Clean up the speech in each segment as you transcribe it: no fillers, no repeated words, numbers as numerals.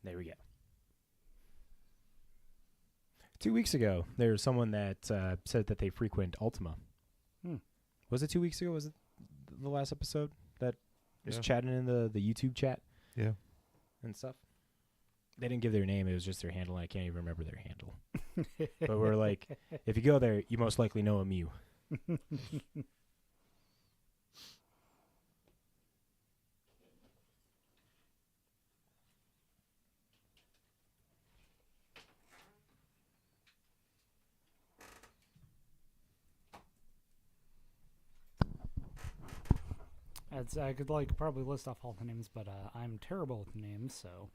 There we go. 2 weeks ago, there was someone that said that they frequent Ultima. Was it 2 weeks ago? Was it the last episode that was chatting in the YouTube chat? Yeah. And stuff? They didn't give their name. It was just their handle, and I can't even remember their handle. But we're like, if you go there, you most likely know a Mew. I could probably list off all the names, but I'm terrible with names, so.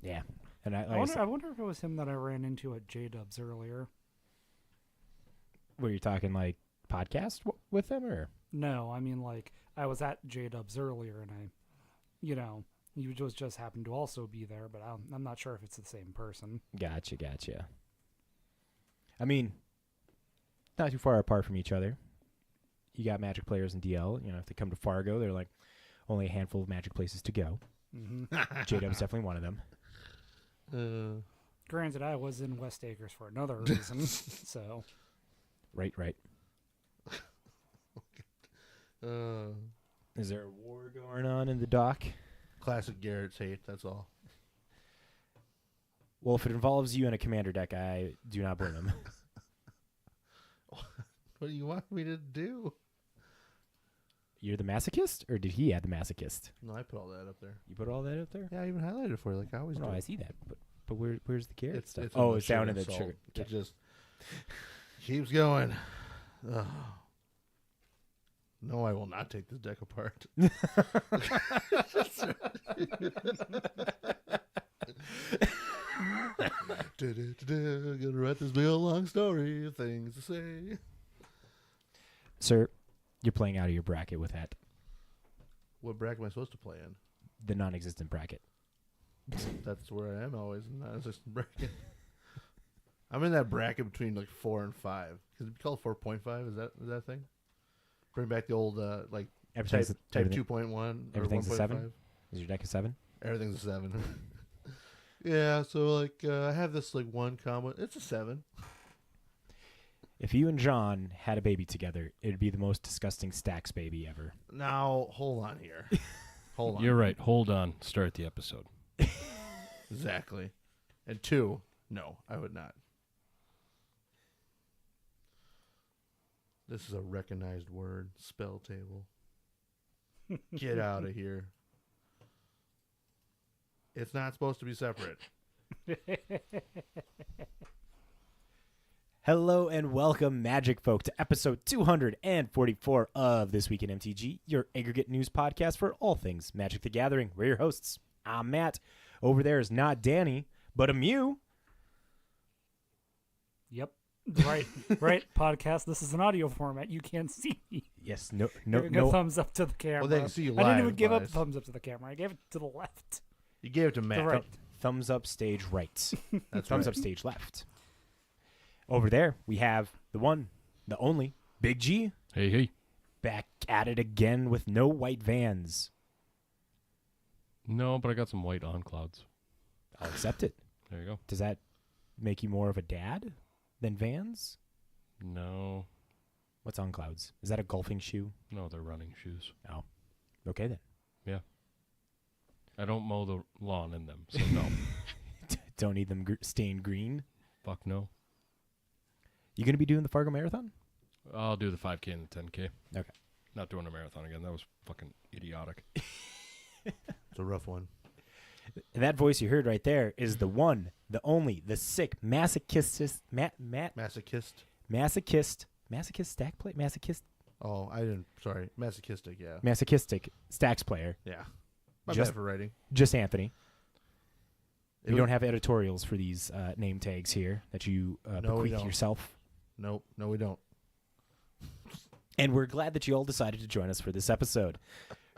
Yeah. And I wonder if it was him that I ran into at J-Dubs earlier. Were you talking like podcast with them or? No, I mean I was at J-Dubs earlier and he just happened to also be there, but I'm not sure if it's the same person. Gotcha. I mean, not too far apart from each other. You got Magic players in DL. If they come to Fargo, they're like only a handful of Magic places to go. Mm-hmm. J-Dub's definitely one of them. Granted, I was in West Acres for another reason, so. Right. Is there a war going on in the dock? Classic Garrett's hate, that's all. Well, if it involves you in a commander deck, I do not blame him. What do you want me to do? You're the masochist, or did he add the masochist? No, I put all that up there. You put all that up there? Yeah, I even highlighted it for you, like I always do. No, I see that, but where's the carrot stuff? It's It's down in the sugar. It just keeps going. Ugh. No, I will not take this deck apart. Gonna write this big long story of things to say. Sir, you're playing out of your bracket with that. What bracket am I supposed to play in? The non-existent bracket. That's where I am always, in the non-existent bracket. I'm in that bracket between 4 and 5. Because it called 4.5. Is that a thing? Bring back the old type 2.1. Everything's a 7. Is your deck a 7? Everything's a 7. Yeah, so I have this one combo. It's a 7. If you and John had a baby together, it'd be the most disgusting stacks baby ever. Now, hold on here. Hold on. You're right. Hold on. Start the episode. Exactly. And 2, no, I would not. This is a recognized word. Spell table. Get out of here. It's not supposed to be separate. Hello and welcome, Magic folk, to episode 244 of This Week in MTG, your aggregate news podcast for all things Magic the Gathering. We're your hosts. I'm Matt. Over there is not Danny, but a Mew. Yep. Right. Podcast. This is an audio format. You can't see me. Yes. No. Thumbs up to the camera. Well, they can see you live. I didn't even give up thumbs up to the camera. I gave it to the left. You gave it to Matt. Right. Thumbs up stage right. That's thumbs up stage left. Over there, we have the one, the only, Big G. Hey. Back at it again with no white vans. No, but I got some white on clouds. I'll accept it. There you go. Does that make you more of a dad than vans? No. What's on clouds? Is that a golfing shoe? No, they're running shoes. Oh. Okay, then. Yeah. I don't mow the lawn in them, so no. Don't need them stained green? Fuck no. You going to be doing the Fargo Marathon? I'll do the 5K and the 10K. Okay. Not doing a marathon again. That was fucking idiotic. It's a rough one. And that voice you heard right there is the one, the only, the sick, masochist, stack play? Masochist? Oh, I didn't. Sorry. Masochistic, yeah. Masochistic stacks player. Yeah. My bad for writing. Just Anthony. You don't have editorials for these name tags here that you bequeath yourself? Nope. No, we don't. And we're glad that you all decided to join us for this episode.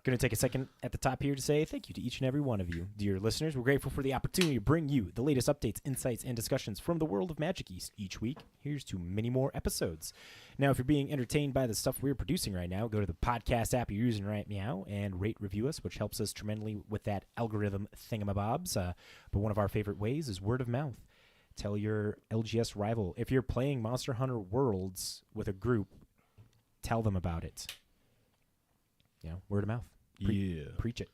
Going to take a second at the top here to say thank you to each and every one of you. Dear listeners, we're grateful for the opportunity to bring you the latest updates, insights, and discussions from the world of Magic each week. Here's to many more episodes. Now, if you're being entertained by the stuff we're producing right now, go to the podcast app you're using right now and rate, review us, which helps us tremendously with that algorithm thingamabobs. But one of our favorite ways is word of mouth. Tell your LGS rival. If you're playing Monster Hunter Worlds with a group, tell them about it. Word of mouth. Preach it.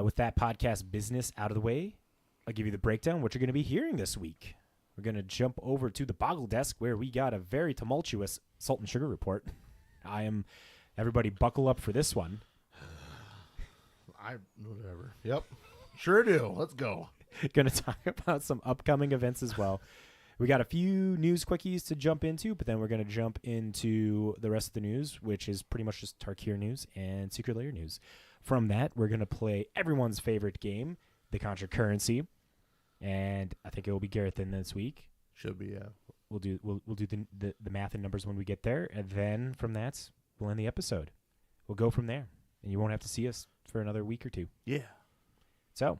With that podcast business out of the way, I'll give you the breakdown what you're going to be hearing this week. We're going to jump over to the Boggle Desk where we got a very tumultuous salt and sugar report. Everybody buckle up for this one. Whatever. Yep. Sure do. Let's go. Going to talk about some upcoming events as well. We got a few news quickies to jump into, but then we're going to jump into the rest of the news, which is pretty much just Tarkir news and Secret Lair news. From that, we're going to play everyone's favorite game, the Contra Currency, and I think it will be Gareth in this week. Should be, yeah. We'll do the math and numbers when we get there, and then from that, we'll end the episode. We'll go from there, and you won't have to see us for another week or two. Yeah. So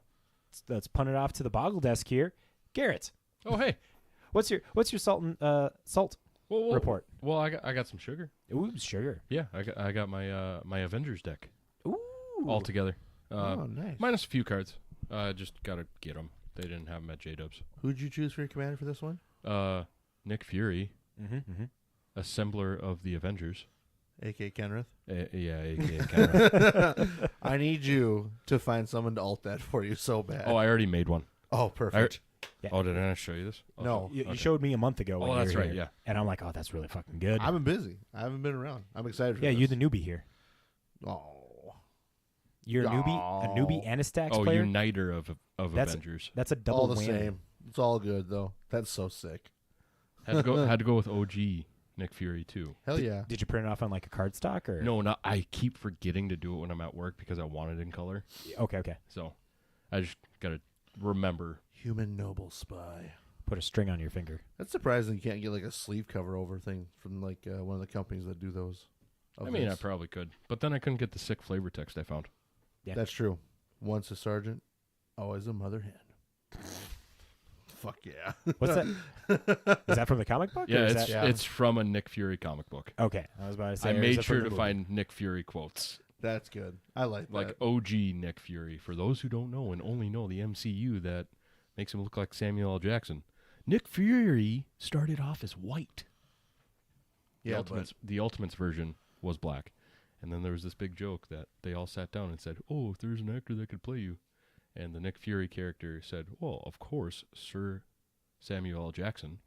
let's punt it off to the Boggle Desk here. Garrett. Oh, hey. What's your salt report? Well, I got some sugar. Ooh, sugar. Yeah, I got my my Avengers deck Ooh. all together. Nice. Minus a few cards. Just gotta get them. They didn't have them at J-Dubs. Who'd you choose for your commander for this one? Nick Fury, Mm-hmm. assembler of the Avengers. A.K. Kenrith. Yeah, a.k.a. Kenrith. I need you to find someone to alt that for you so bad. Oh, I already made one. Oh, perfect. Yeah. Oh, did I not show you this? Oh, No. You okay. showed me a month ago. When Oh, you that's were right, here, yeah. And I'm like, oh, that's really fucking good. I've been busy. I haven't been around. I'm excited for Yeah, this. you're the newbie here. Oh. You're a newbie and a stacks Oh, player. uniter of That's- Avengers. That's a double All the whammy. same. It's all good, though. That's so sick. Had to go with OG Nick Fury too. Hell yeah. Did you print it off on like a card stock or? No, not. I keep forgetting to do it when I'm at work because I want it in color. Okay. So I just gotta remember. Human noble spy. Put a string on your finger. That's surprising you can't get like a sleeve cover over thing from like one of the companies that do those. I mean, I probably could, but then I couldn't get the sick flavor text I found. Yeah. That's true. Once a sergeant, always a mother hen. Fuck yeah. What's that? Is that from the comic book? Yeah, or is it's that... it's from a Nick Fury comic book. Okay, I was about to say. I or is made it from sure the to movie? find Nick Fury quotes, That's good. I like like that. OG Nick Fury. For those who don't know and only know the MCU, that makes him look like Samuel L. Jackson. Nick Fury started off as white. Yeah, The Ultimates version was black. And then there was this big joke that they all sat down and said, oh, if there's an actor that could play you. And the Nick Fury character said, well, of course, Sir Samuel L. Jackson.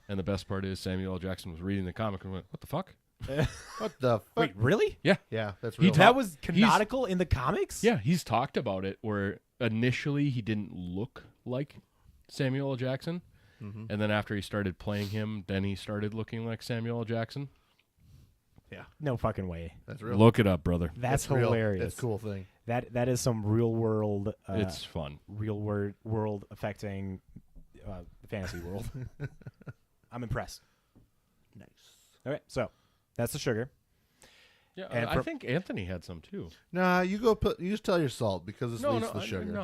And the best part is Samuel L. Jackson was reading the comic and went, what the fuck? what the fuck? Wait, really? Yeah, that's real. That was canonical in the comics? Yeah, he's talked about it where initially he didn't look like Samuel L. Jackson. Mhm. And then after he started playing him, then he started looking like Samuel L. Jackson. Yeah, No fucking way. that's real. Look it up, brother. That's real. hilarious. That's a cool thing. That is some real world. It's fun. world affecting the fantasy world. I'm impressed. Nice. All right, so that's the sugar. Yeah, And I think Anthony had some too. Nah, you go put. You just tell your salt because it's No, least the sugar.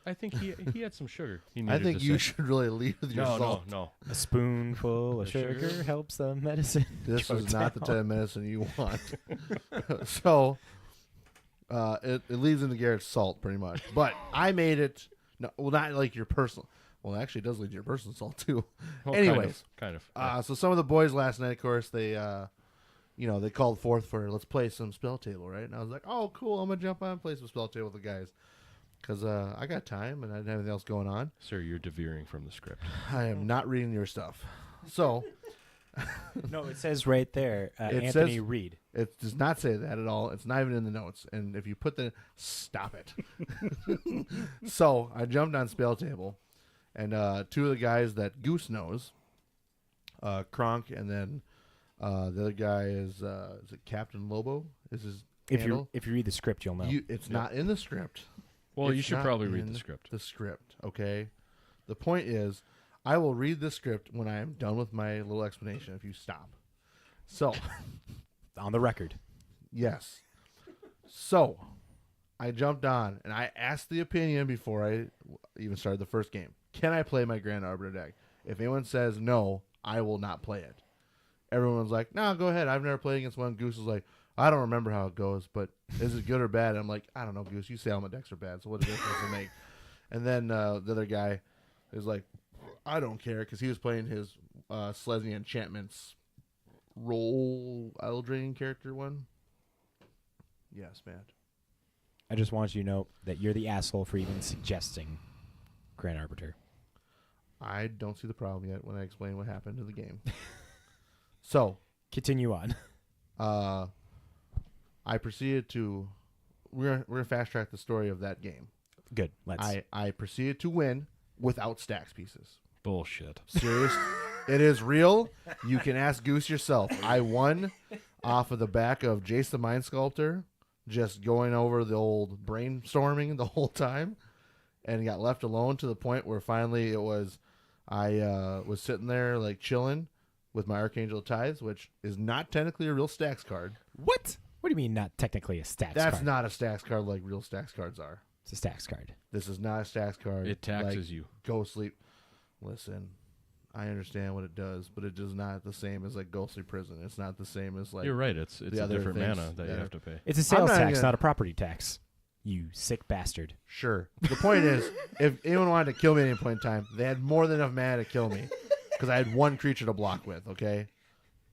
I think he had some sugar. He I needed think to you say. should really leave with your salt. No. A spoonful of The sugar. sugar helps the medicine. This go is not the down. type of medicine you want. So, it leaves into Garrett's salt pretty much. But I made it. No, well, not like your personal. Well, actually, it does lead to your personal salt too. Well, Anyways, kind of. so some of the boys last night, of course, they they called forth for let's play some spell table, right? And I was like, oh, cool, I'm gonna jump on and play some spell table with the guys because I got time and I didn't have anything else going on. Sir, you're deveering from the script. I am not reading your stuff, so No, it says right there, It Anthony says- Reed. it does not say that at all. It's not even in the notes. And if you put stop it. So I jumped on spell table, and two of the guys that Goose knows, Kronk, and then the other guy is it Captain Lobo? Is his handle? If you read the script, you'll know. It's not in the script. Well, you It's should not probably read in the script. The script, okay. The point is, I will read the script when I am done with my little explanation. If you stop, so On the record. yes. So I jumped on and I asked the opinion before I even started the first game. Can I play my Grand Arbiter deck? If anyone says no, I will not play it. Everyone's like, no, go ahead. I've never played against one. Goose is like, I don't remember how it goes, but is it good or bad? And I'm like, I don't know, Goose. You say all my decks are bad, so what difference does it make? And then the other guy is like, I don't care, because he was playing his Selesnya Enchantments roll idle draining character one. Yes, man. I just want you to know that you're the asshole for even suggesting Grand Arbiter. I don't see the problem yet when I explain what happened in the game. So, Continue on. I proceeded to. We're gonna fast track the story of that game. Good. Let's. I proceeded to win without stacks pieces. Bullshit. Serious. It is real. You can ask Goose yourself. I won off of the back of Jace the Mind Sculptor, just going over the old brainstorming the whole time, and got left alone to the point where finally it was. I was sitting there like chilling with my Archangel Tithes, which is not technically a real stacks card. What? What do you mean not technically a stacks That's card? not a stacks card like real stacks cards are. It's a stacks card. This is not a stacks card. It taxes like you. Ghostly. Listen, I understand what it does, but it is not the same as like Ghostly Prison. It's not the same as like. You're right. It's the a other different things mana that you that have to pay. It's a sales not tax, even- not a property tax. You sick bastard. Sure. The point is, if anyone wanted to kill me at any point in time, they had more than enough mana to kill me because I had one creature to block with. Okay,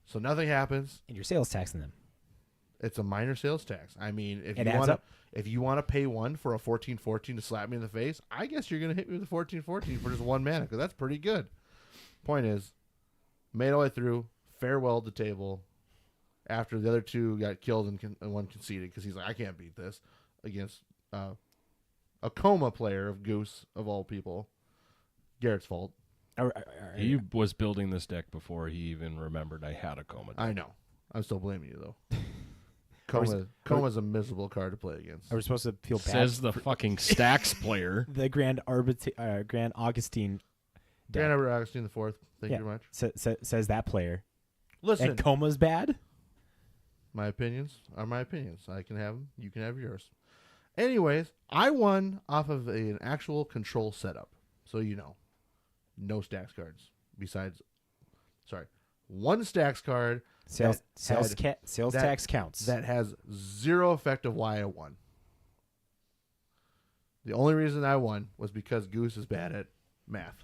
so nothing happens. And you're sales taxing them. It's a minor sales tax. I mean, if It you adds want to, up. if you want to pay one for a 14/14 to slap me in the face, I guess you're gonna hit me with a 14/14 for just one mana because that's pretty good. Point is, made all the way through, farewelled the table. After the other two got killed and one conceded because he's like, I can't beat this against a coma player of Goose of all people. Garrett's fault. He was building this deck before he even remembered I had a coma. I know. I'm still blaming you though. was- Coma's a miserable card to play against. Are we supposed to feel bad? Says the fucking stacks player. The Grand Augustine deck Grand Arbiter Augustine the Fourth. Thank Yeah. you very much. says that player. Listen, And Coma's bad? my opinions are my opinions. I can have them. You can have yours. Anyways, I won off of an actual control setup. So you know, no stacks cards. Besides, one stacks card Sales that tax counts. that has zero effect of why I won. The only reason I won was because Goose is bad at math.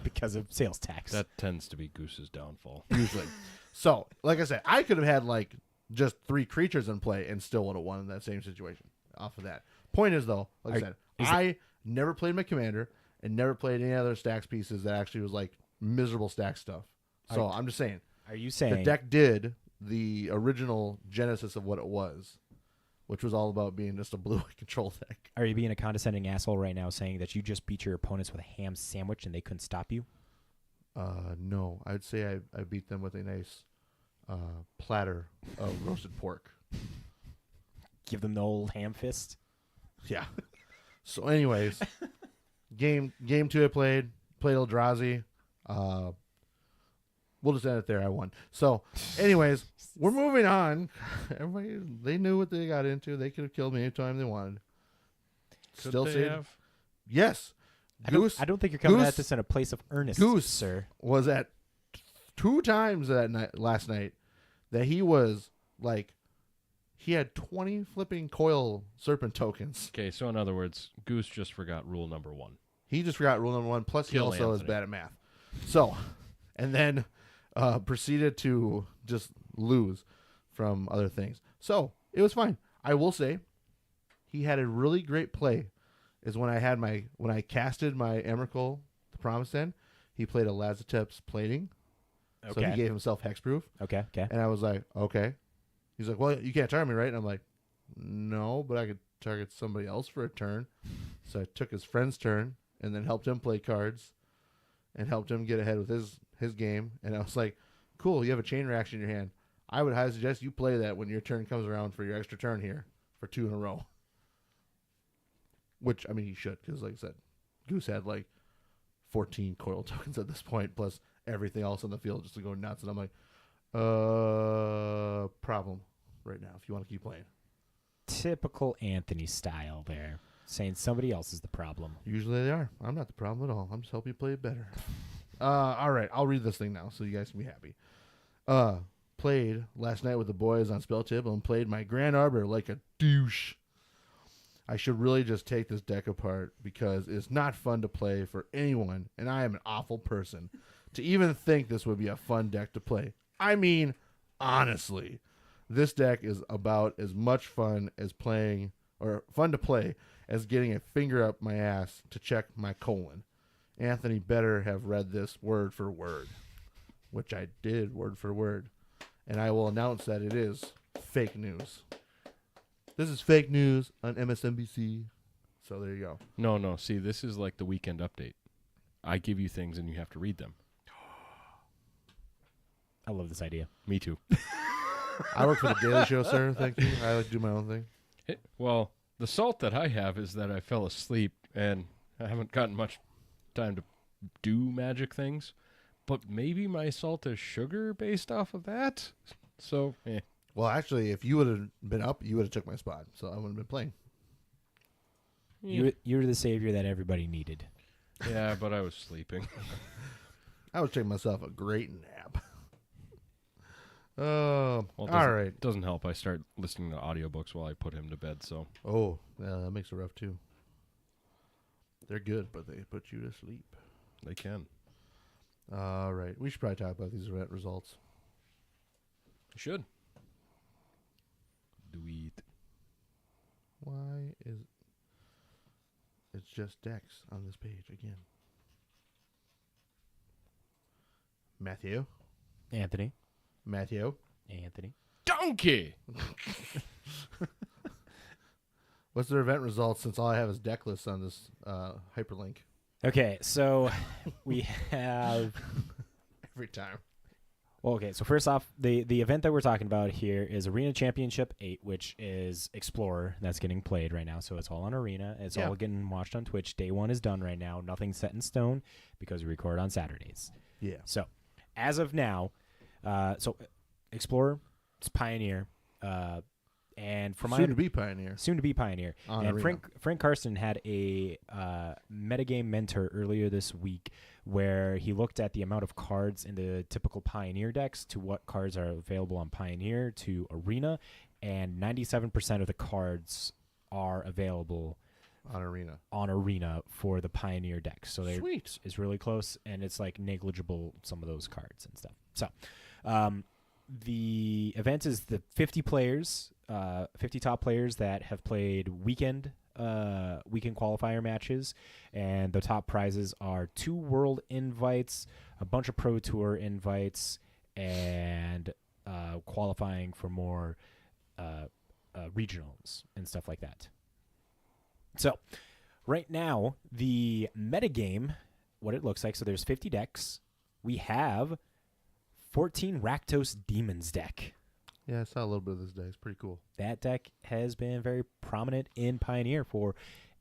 because of sales tax. That tends to be Goose's downfall. Usually. So, like I said, I could have had like just 3 creatures in play and still would have won in that same situation off of that. Point is though, like I said, I never played my commander and never played any other stacks pieces that actually was like miserable stack stuff. So I'm just saying, Are you the saying deck did the original genesis of what it was, which was all about being just a blue control deck. Are you being a condescending asshole right now saying that you just beat your opponents with a ham sandwich and they couldn't stop you? No, I'd say I beat them with a nice platter of roasted pork. Give them the old ham fist? Yeah. So, anyways, game 2 I played Eldrazi. We'll just end it there. I won. So, anyways, we're moving on. Everybody, they knew what they got into. They could have killed me anytime they wanted. Could Still they say have? yes. I Goose don't think you're coming Goose- at this in a place of earnest, Goose sir. was at 2 times that night last night that he was like he had 20 flipping coil serpent tokens. Okay, so in other words, Goose just forgot rule number 1. He just forgot rule number 1. Plus, Kill he also is Anthony. bad at math. So, and then proceeded to just lose from other things. So it was fine. I will say, he had a really great play. Is when I casted my Emrakul, the Promised End, he played a Lazatep's Plating. So Okay. he gave himself hexproof. Okay. And I was like, okay. He's like, well, you can't target me, right? And I'm like, no, but I could target somebody else for a turn. So I took his friend's turn and then helped him play cards and helped him get ahead with his game. And I was like, cool, you have a chain reaction in your hand. I would highly suggest you play that when your turn comes around for your extra turn here for 2 in a row. Which, I mean, he should, because like I said, Goose had like 14 coil tokens at this point, plus everything else on the field just to go nuts. And I'm like, problem right now if you want to keep playing. typical Anthony style there, saying somebody else is the problem. Usually they are. I'm not the problem at all. I'm just helping you play it better. All right, I'll read this thing now so you guys can be happy. Played last night with the boys on Spell Table and played my Grand Arbor like a douche. I should really just take this deck apart because it's not fun to play for anyone, and I am an awful person to even think this would be a fun deck to play. I mean, honestly, this deck is about as much fun as playing, or fun to play, as getting a finger up my ass to check my colon. Anthony better have read this word for word, which I did word for word, and I will announce that it is fake news. This is fake news on MSNBC. So there you go. No. See, this is like the weekend update. I give you things and you have to read them. I love this idea. Me too. I work for the Daily Show, sir. Thank you. I like to do my own thing. Well, the salt that I have is that I fell asleep and I haven't gotten much time to do magic things. But maybe my salt is sugar based off of that. So, Well, actually, if you would have been up, you would have took my spot. So I wouldn't have been playing. You're the savior that everybody needed. Yeah, but I was sleeping. I was taking myself a great nap. Oh, Well, it all doesn't- right. It doesn't help. I start listening to audiobooks while I put him to bed, so. Oh, yeah, that makes it rough too. They're good, but they put you to sleep. They can. All right. We should probably talk about these event results. You should. Do it. Why is it's just decks on this page again? Matthew. Anthony. Donkey! What's their event results since all I have is deck lists on this hyperlink? Okay, so we have. Every time. Well, okay, so first off, the event that we're talking about here is Arena Championship 8, which is Explorer. That's getting played right now, so it's all on Arena. It's all getting watched on Twitch. Day 1 is done right now. Nothing's set in stone because we record on Saturdays. Yeah. So, as of now, Explorer, it's Pioneer, and for Soon to be Pioneer. Soon to be Pioneer. On And Arena. Frank Karsten had a metagame mentor earlier this week where he looked at the amount of cards in the typical Pioneer decks to what cards are available on Pioneer to Arena, and 97% of the cards are available On Arena. for the Pioneer decks. So Sweet. it's really close, and it's like negligible, some of those cards and stuff. So the event is the 50 players, 50 top players that have played weekend qualifier matches, and the top prizes are 2 world invites, a bunch of pro tour invites, and qualifying for more regionals and stuff like that. So right now, the metagame, what it looks like, so there's 50 decks. We have 14 Rakdos Demons deck. Yeah, I saw a little bit of this deck. It's pretty cool. That deck has been very prominent in Pioneer for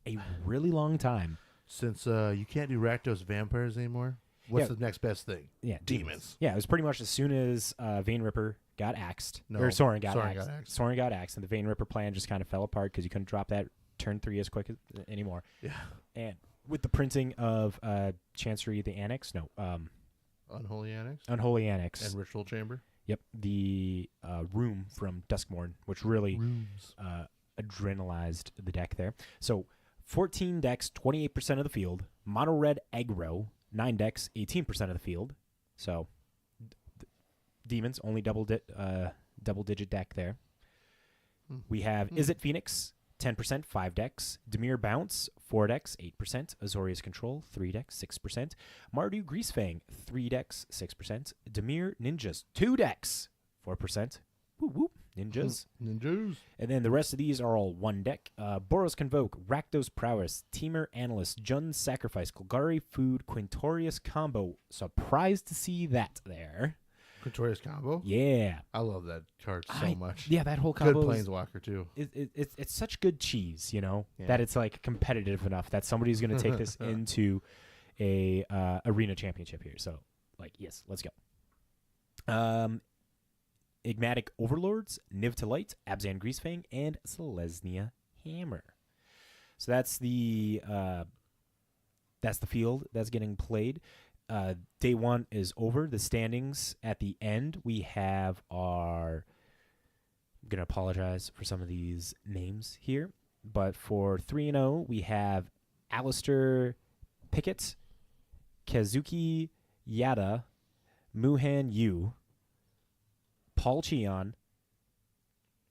a really long time. Since you can't do Rakdos Vampires anymore, what's the next best thing? Yeah, Demons. Yeah, it was pretty much as soon as Vein Ripper got axed, or Sorin got axed. Sorin got axed, and the Vein Ripper plan just kind of fell apart because you couldn't drop that turn 3 as quick anymore. Yeah. And with the printing of Chancery the Annex, Unholy Annex. Unholy Annex. And Ritual Chamber. Yep, the room from Duskmorn, which really adrenalized the deck there. So 14 decks, 28% of the field. Mono red aggro, 9 decks, 18% of the field. So Demons, only double digit deck there. We have Is It Phoenix, 10%, 5 decks. Dimir Bounce, 4 decks, 8%. Azorius Control, 3 decks, 6%. Mardu Greasefang, 3 decks, 6%. Dimir Ninjas, 2 decks, 4%. Whoop, whoop. Ninjas. Ninjas. And then the rest of these are all 1 deck. Boros Convoke, Rakdos Prowess, Teamer Analyst, Jun's Sacrifice, Golgari Food, Quintorius Combo. Surprised to see that there. Quintorius Combo? Yeah. I love that card so much. Yeah, that whole Good combo. Planeswalker, too. It's such good cheese, you know, Yeah. that it's like competitive enough that somebody's going to take this into a arena championship here. So, like, yes, let's go. Igmatic Overlords, Niv to Light, Abzan Greasefang, and Selesnya Hammer. So that's the field that's getting played. Day 1 is over. The standings at the end, we have our... I'm going to apologize for some of these names here. But for 3-0, we have Alistair Pickett, Kazuki Yada, Muhan Yu, Paul Cheon,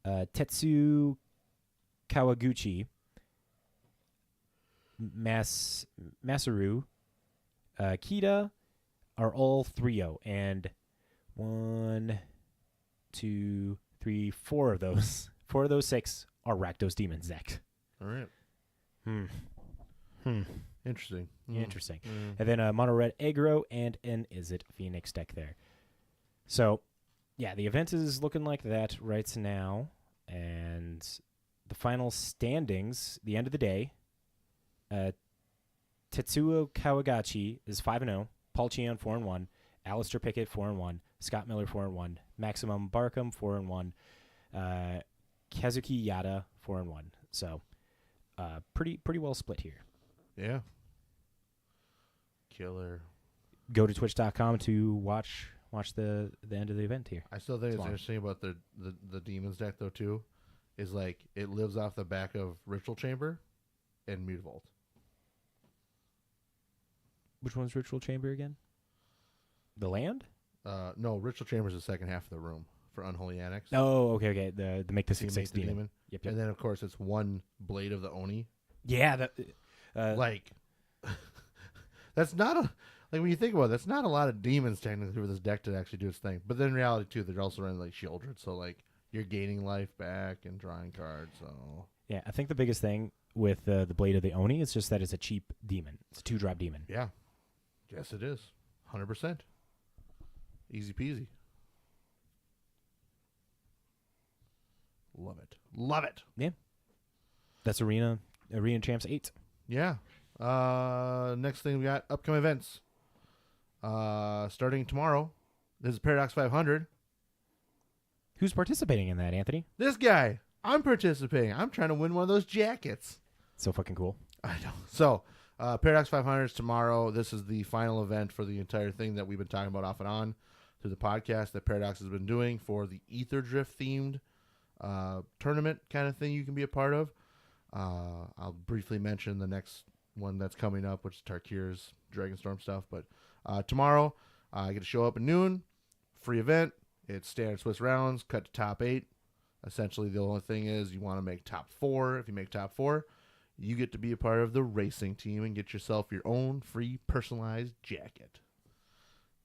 Tetsu Kawaguchi, Masaru, Kita are all 3-0. And 1, 2, 3, 4 of those. 4 of those 6 are Rakdos Demons decked. All right. Interesting. Interesting. And then a Mono Red Aggro and an Izzet Phoenix deck there. So, yeah, the event is looking like that right now. And the final standings, the end of the day, Tetsuo Kawagachi is 5-0, Paul Cheon 4-1, Alistair Pickett 4-1, Scott Miller 4-1, Maximum Barkham 4-1, Kazuki Yada 4-1. So, pretty well split here. Yeah. Killer. Go to twitch.com to watch the end of the event here. I still think it's long. interesting about the Demons deck, though, too, is like it lives off the back of Ritual Chamber and Mutavault. Which one's Ritual Chamber again? The land? No, Ritual Chamber is the second half of the room for Unholy Annex. Oh, okay. The make the So you 6/6 make the demon. Yep. And then, of course, it's one blade of the Oni. Yeah, Like, that's not a... Like, when you think about it, that's not a lot of demons, technically, for this deck to actually do its thing. But then in reality, too, they're also running, like, Shieldred. So, like, you're gaining life back and drawing cards, so... yeah. I think the biggest thing with the Blade of the Oni is just that it's a cheap demon. It's a 2-drop demon. Yeah. Yes, it is. 100%. Easy peasy. Love it. Love it. That's Arena Champs 8. Yeah. Next thing we got, upcoming events. Starting tomorrow, this is Paradox 500. Who's participating in that, Anthony? This guy. I'm participating. I'm trying to win one of those jackets. So fucking cool. I know. So, Paradox 500 is tomorrow. This is the final event for the entire thing that we've been talking about off and on through the podcast that Paradox has been doing for the Ether Drift themed tournament kind of thing you can be a part of. I'll briefly mention the next one that's coming up, which is Tarkir's Dragonstorm stuff. But tomorrow, I get to show up at noon. Free event. It's standard Swiss rounds, cut to top 8. Essentially, the only thing is you want to make top 4. If you make top 4, you get to be a part of the racing team and get yourself your own free personalized jacket.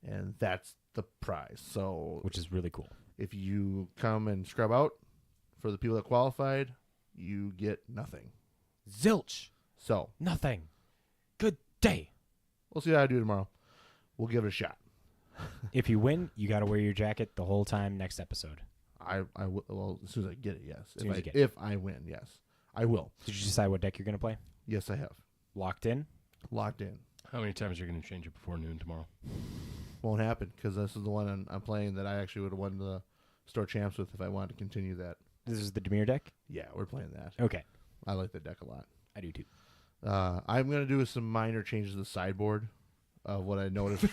And that's the prize. So, Which is really cool. if you come and scrub out for the people that qualified, you get nothing. Zilch. So, Nothing. Good day. we'll see how I do tomorrow. We'll give it a shot. If you win, you got to wear your jacket the whole time next episode. Well, as soon as I get it, yes. As soon as you get If I win, yes. I will. Did you decide what deck you're going to play? Yes, I have. Locked in? Locked in. How many times are you going to change it before noon tomorrow? Won't happen because this is the one I'm playing that I actually would have won the store champs with if I wanted to continue that. This is the Demir deck? Yeah, we're playing that. Okay. I like that deck a lot. I do too. I'm going to do some minor changes to the sideboard of what I noticed.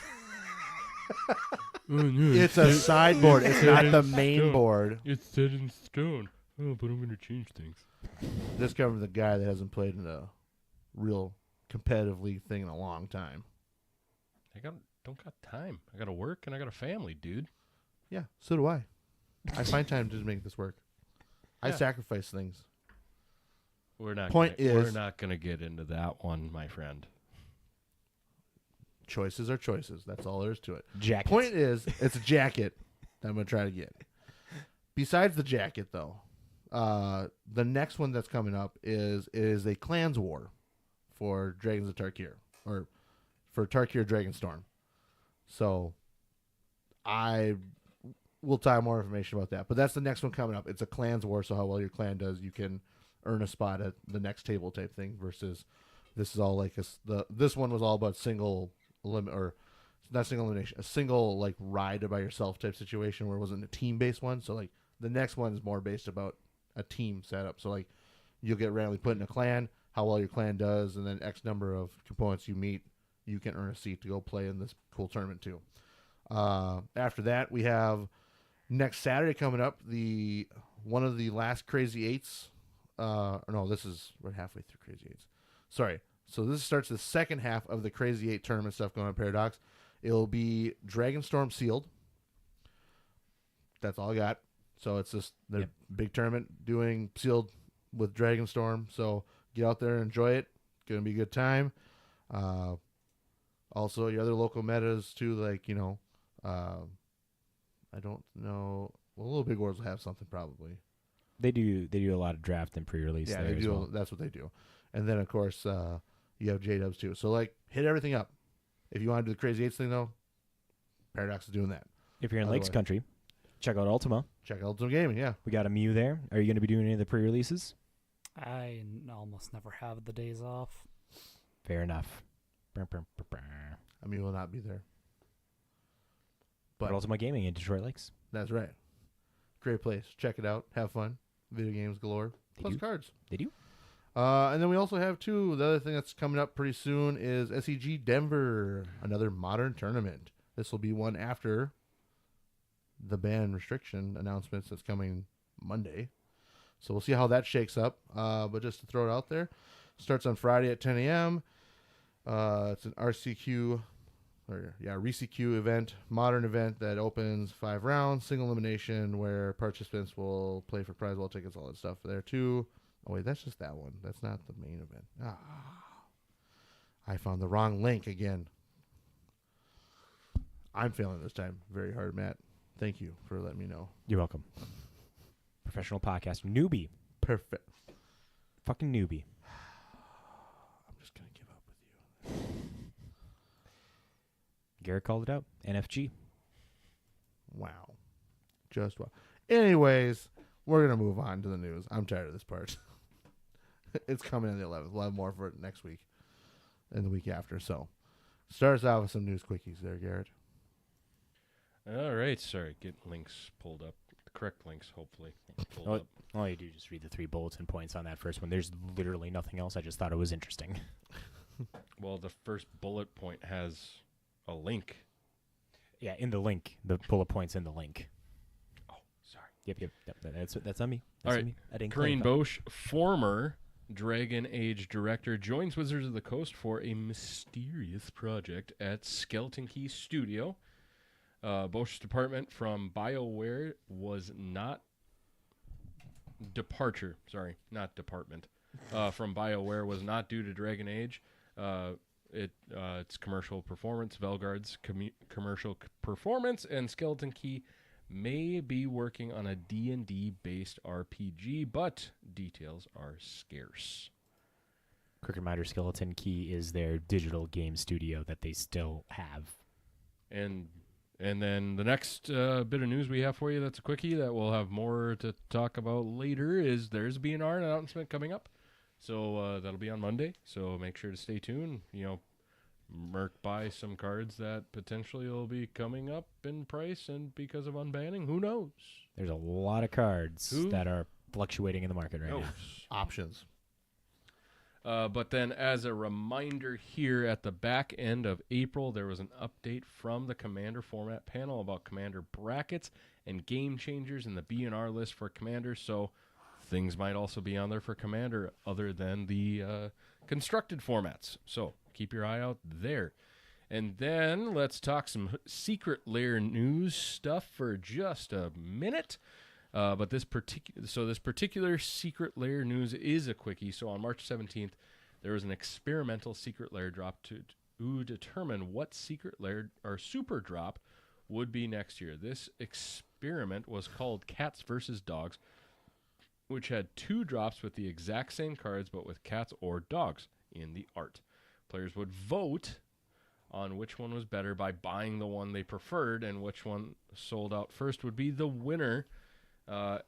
It's a sideboard. It's not the main board. It's set in stone. Oh, but I'm going to change things. This comes from the guy that hasn't played in a real competitive league thing in a long time. Don't got time. I got to work and I got a family, dude. Yeah, so do I. I find time to make this work. I Yeah. sacrifice things. We're not gonna get into that one, my friend. Choices are choices. That's all there is to it. Jacket. Point is, it's a jacket that I'm going to try to get. Besides the jacket, though, the next one that's coming up is a Clans War for Dragons of Tarkir, or for Tarkir Dragonstorm. So I will tie more information about that. But that's the next one coming up. It's a Clans War, so how well your clan does, you can earn a spot at the next table type thing, versus this is all like this one was all about single limit or not single elimination, a single like ride by yourself type situation where it wasn't a team based one. So like the next one is more based about a team setup. So like you'll get randomly put in a clan, how well your clan does, and then X number of components you meet, you can earn a seat to go play in this cool tournament too. After that, we have next Saturday coming up one of the last Crazy Eights. No, this is we're halfway through Crazy Eights. Sorry. So this starts the second half of the Crazy 8 tournament stuff going on Paradox. It'll be Dragonstorm Sealed. That's all I got. So it's just the big tournament doing Sealed with Dragonstorm. So get out there and enjoy it. Going to be a good time. Also, your other local metas too, like, I don't know. Well, Little Big Wars will have something probably. They do a lot of draft and pre-release. Yeah, there they as do. well. That's what they do. And then, of course, you have J-Dubs too. So, like, hit everything up. If you want to do the Crazy Eights thing, though, Paradox is doing that. If you're in Lakes Country, check out Ultima. Check out Ultima Gaming, yeah. We got a Mew there. Are you going to be doing any of the pre-releases? I almost never have the days off. Fair enough. I mean, will not be there. But Ultima Gaming in Detroit Lakes. That's right. Great place. Check it out. Have fun. Video games galore. Plus cards. They do. And then we also have, too, the other thing that's coming up pretty soon is SEG Denver, another modern tournament. This will be one after the ban restriction announcements that's coming Monday. So we'll see how that shakes up. But just to throw it out there, starts on Friday at 10 a.m. It's an RCQ event, modern event that opens 5 rounds, single elimination, where participants will play for prize wall tickets, all that stuff there too. Oh wait, that's just that one. That's not the main event. I found the wrong link again. I'm failing this time very hard, Matt. Thank you for letting me know. You're welcome. Professional podcast. Newbie. Perfect. Fucking newbie. I'm just going to give up with you. Garrett called it out. NFG. Wow. Just wow. Anyways, we're going to move on to the news. I'm tired of this part. It's coming on the 11th. We'll have more for it next week and the week after. So, starts out with some news quickies there, Garrett. All right. Sorry. Get links pulled up. The correct links, hopefully. Pulled up. All you do is just read the 3 bulletin points on that first one. There's literally nothing else. I just thought it was interesting. Well, the first bullet point has a link. Yeah, in the link. The bullet points in the link. Oh, sorry. Yep. That's on me. All That's right. on me. I didn't Corinne clarify. Bosch, former Dragon Age director, joins Wizards of the Coast for a mysterious project at Skeleton Key Studio. Bosch's department from BioWare was not departure. Sorry, not department. From BioWare was not due to Dragon Age. Its commercial performance, Velgard's commercial performance, and Skeleton Key may be working on a D&D based RPG, but details are scarce. Quick reminder, Skeleton Key is their digital game studio that they still have. And then the next bit of news we have for you that's a quickie that we'll have more to talk about later is there's a BNR announcement coming up. So that'll be on Monday. So make sure to stay tuned. Merc buy some cards that potentially will be coming up in price, and because of unbanning, who knows? There's a lot of cards that are fluctuating in the market right now. Options. But then as a reminder here at the back end of April, there was an update from the Commander format panel about Commander brackets and game changers in the BNR list for Commander. So things might also be on there for Commander other than the constructed formats. So keep your eye out there. And then let's talk some Secret Lair news stuff for just a minute. But this particular Secret Lair news is a quickie. So on March 17th, there was an experimental Secret Lair drop to determine what Secret Lair or Super Drop would be next year. This experiment was called Cats vs. Dogs, which had 2 drops with the exact same cards but with cats or dogs in the art. Players would vote on which one was better by buying the one they preferred, and which one sold out first would be the winner.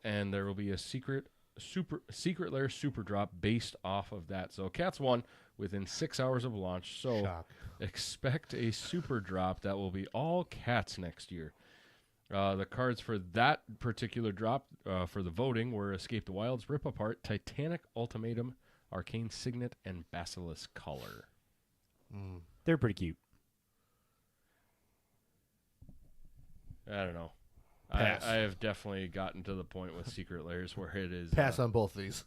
And there will be a Secret Lair Super Drop based off of that. So Cats won within 6 hours of launch. So Shock. expect a super drop that will be all cats next year. The cards for that particular drop for the voting were Escape the Wilds, Rip Apart, Titanic Ultimatum, Arcane Signet, and Basilisk Color. They're pretty cute. I don't know. Pass. I have definitely gotten to the point with Secret Lairs where it is Pass on both these.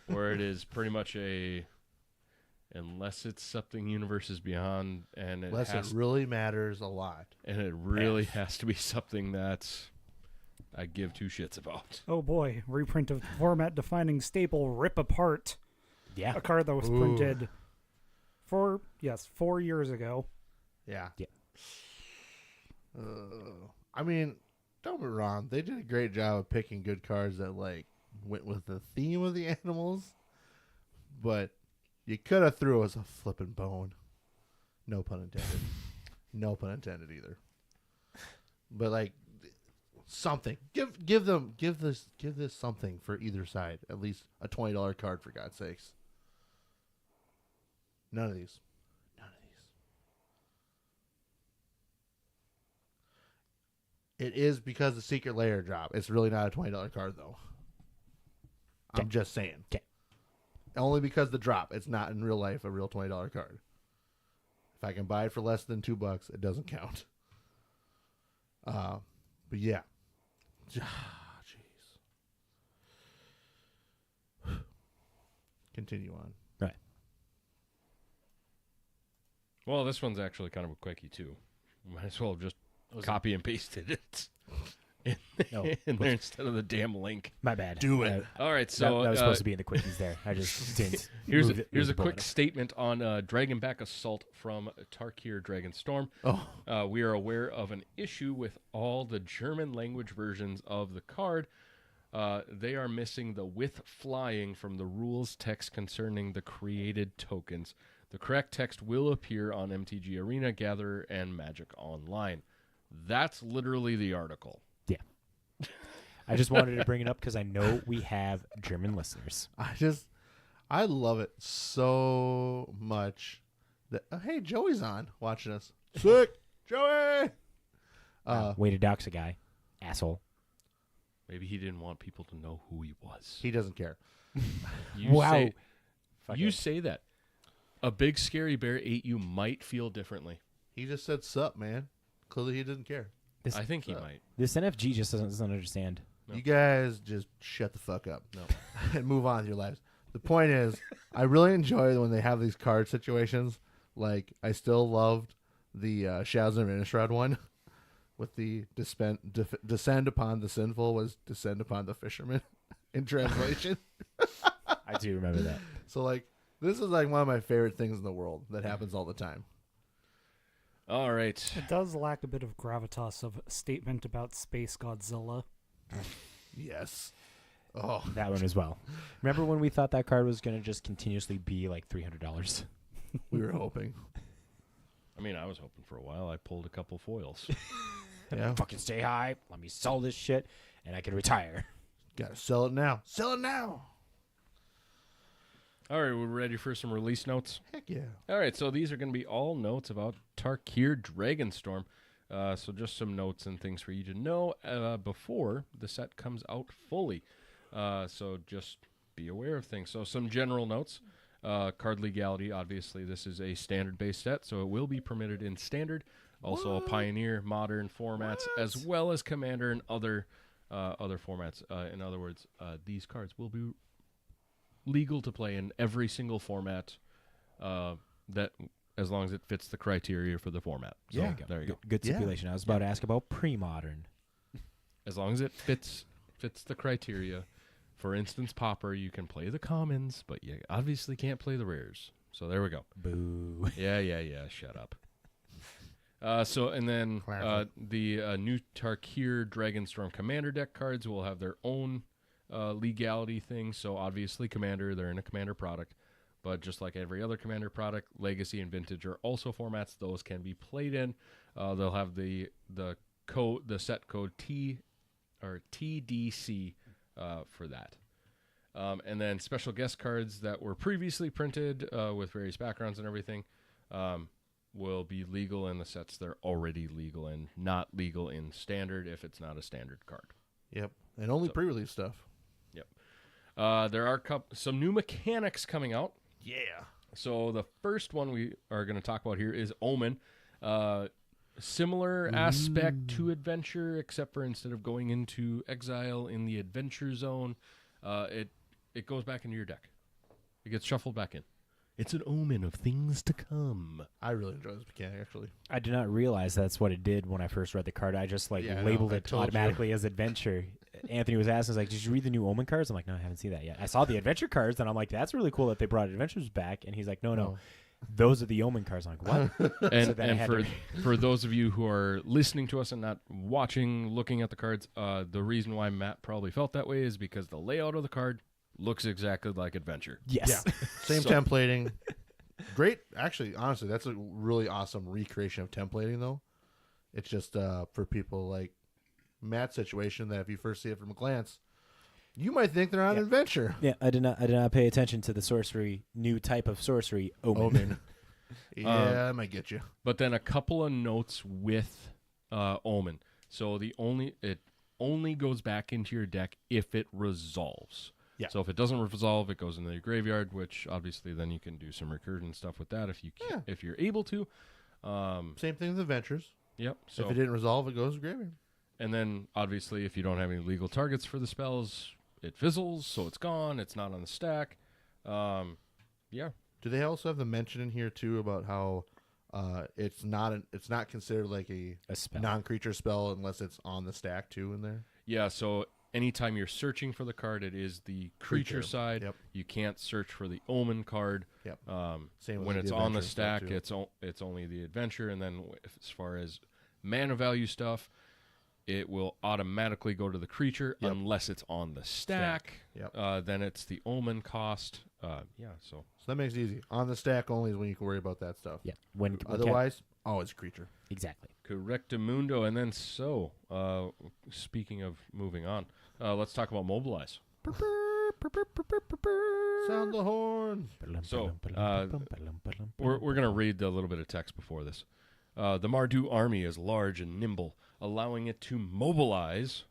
where it is pretty much a unless it's something Universes Beyond and it Unless has it really matters a lot. and it really has to be something that I give two shits about. Oh boy, reprint of format-defining staple Rip Apart. Yeah. A card that was Ooh. printed 4 years ago. Yeah. Yeah. I mean, don't get me wrong. They did a great job of picking good cards that like went with the theme of the animals, but you could have threw us a flippin' bone. No pun intended. No pun intended either. But like something. Give this something for either side. At least a $20 card for God's sakes. None of these. It is because the Secret Lair drop. It's really not a $20 card, though. I'm just saying. 'Kay. Only because the drop. It's not in real life a real $20 card. If I can buy it for less than $2, it doesn't count. But yeah. Jeez. Continue on. Right. Well, this one's actually kind of a quickie too. Might as well have just copy and pasted it in there instead of the damn link. My bad. Do it. All right, That, so that was supposed to be in the quickies there. I just didn't. here's move it- a move the quick bullet. statement on Dragonback Assault from Tarkir Dragonstorm. Oh. We are aware of an issue with all the German language versions of the card. They are missing the with flying from the rules text concerning the created tokens. The correct text will appear on MTG Arena, Gatherer, and Magic Online. That's literally the article. Yeah. I just wanted to bring it up because I know we have German listeners. I love it so much that hey, Joey's on watching us. Sick, Joey. Way to dox a guy, asshole. Maybe he didn't want people to know who he was. He doesn't care. You Wow. Say, Fuck you it. say that. A big scary bear ate you might feel differently. He just said sup, man. Clearly he didn't care. This, I think he might. this NFG just doesn't understand. No. You guys just shut the fuck up. No. And move on with your lives. The point is, I really enjoy when they have these card situations. Like, I still loved the Shadows of Innistrad one with the descend upon the sinful was descend upon the fisherman in translation. I do remember that. So, like, this is like one of my favorite things in the world that happens all the time. All right. It does lack a bit of gravitas of statement about Space Godzilla. Yes. Oh, That one as well. Remember when we thought that card was going to just continuously be like $300? we were hoping. I mean, I was hoping for a while. I pulled a couple foils. Yeah. Fucking stay high. Let me sell this shit, and I can retire. Gotta sell it now. Sell it now. All right, we're ready for some release notes. Heck yeah. All right, so these are going to be all notes about Tarkir Dragonstorm. So just some notes and things for you to know before the set comes out fully. So just be aware of things. So some general notes. Card legality, obviously this is a standard-based set, so it will be permitted in standard. Also Pioneer, Modern formats, as well as Commander and other formats. In other words, these cards will be legal to play in every single format that as long as it fits the criteria for the format. So Yeah. there you go. Good Yeah. stipulation. I was about to ask about pre-modern. As long as it fits the criteria. For instance, Pauper, you can play the commons, but you obviously can't play the rares. So there we go. Boo. Yeah. Shut up. And then Clarify. the new Tarkir Dragonstorm Commander deck cards will have their own legality thing. So obviously, Commander, they're in a Commander product. But just like every other Commander product, Legacy and Vintage are also formats those can be played in. They'll have the set code TDC for that. And then special guest cards that were previously printed with various backgrounds and everything will be legal in the sets they're already legal in, not legal in standard if it's not a standard card. Yep. And only So- pre-release stuff. Yep. There are some new mechanics coming out. Yeah. So the first one we are going to talk about here is Omen. Similar aspect to Adventure, except for instead of going into exile in the Adventure zone, it goes back into your deck. It gets shuffled back in. It's an omen of things to come. I really enjoy this mechanic, actually. I did not realize that's what it did when I first read the card. I just Yeah, I know. labeled I it told you. automatically as adventure. Anthony was asking, like, did you read the new Omen cards? I'm like, no, I haven't seen that yet. I saw the adventure cards, and I'm like, that's really cool that they brought adventures back. And he's like, no, those are the Omen cards. I'm like, what? And, So then I and had for to- for those of you who are listening to us and not watching, looking at the cards, the reason why Matt probably felt that way is because the layout of the card looks exactly like Adventure. Yes. Yeah. Same So- templating. Great. Actually, honestly, that's a really awesome recreation of templating, though. It's just for people like Matt's situation that if you first see it from a glance, you might think they're on an adventure. Yeah, I did not pay attention to the sorcery, new type of sorcery, Omen. Yeah, I might get you. But then a couple of notes with Omen. So it only goes back into your deck if it resolves. Yeah. So if it doesn't resolve, it goes into your graveyard, which obviously then you can do some recursion stuff with that if you can, if you're able to. Same thing with adventures. Yep. So If it didn't resolve, it goes to graveyard. and then obviously if you don't have any legal targets for the spells, it fizzles, so it's gone. It's not on the stack. Yeah. Do they also have the mention in here too about how it's not considered like a spell. non-creature spell unless it's on the stack too in there? Yeah, so anytime you're searching for the card, it is the creature Creature. side. Yep. You can't search for the Omen card. Yep. Um, Same with when the it's on the adventure stuff, stack, too. it's only the adventure, and then as far as mana value stuff, it will automatically go to the creature Yep. unless it's on the stack. Yep. Then it's the Omen cost. So So that makes it easy. On the stack only is when you can worry about that stuff. Yeah. When Otherwise, always creature. exactly. Correctamundo, and then speaking of moving on, let's talk about Mobilize. Sound the horn. So, We're going to read a little bit of text before this. The Mardu army is large and nimble, allowing it to mobilize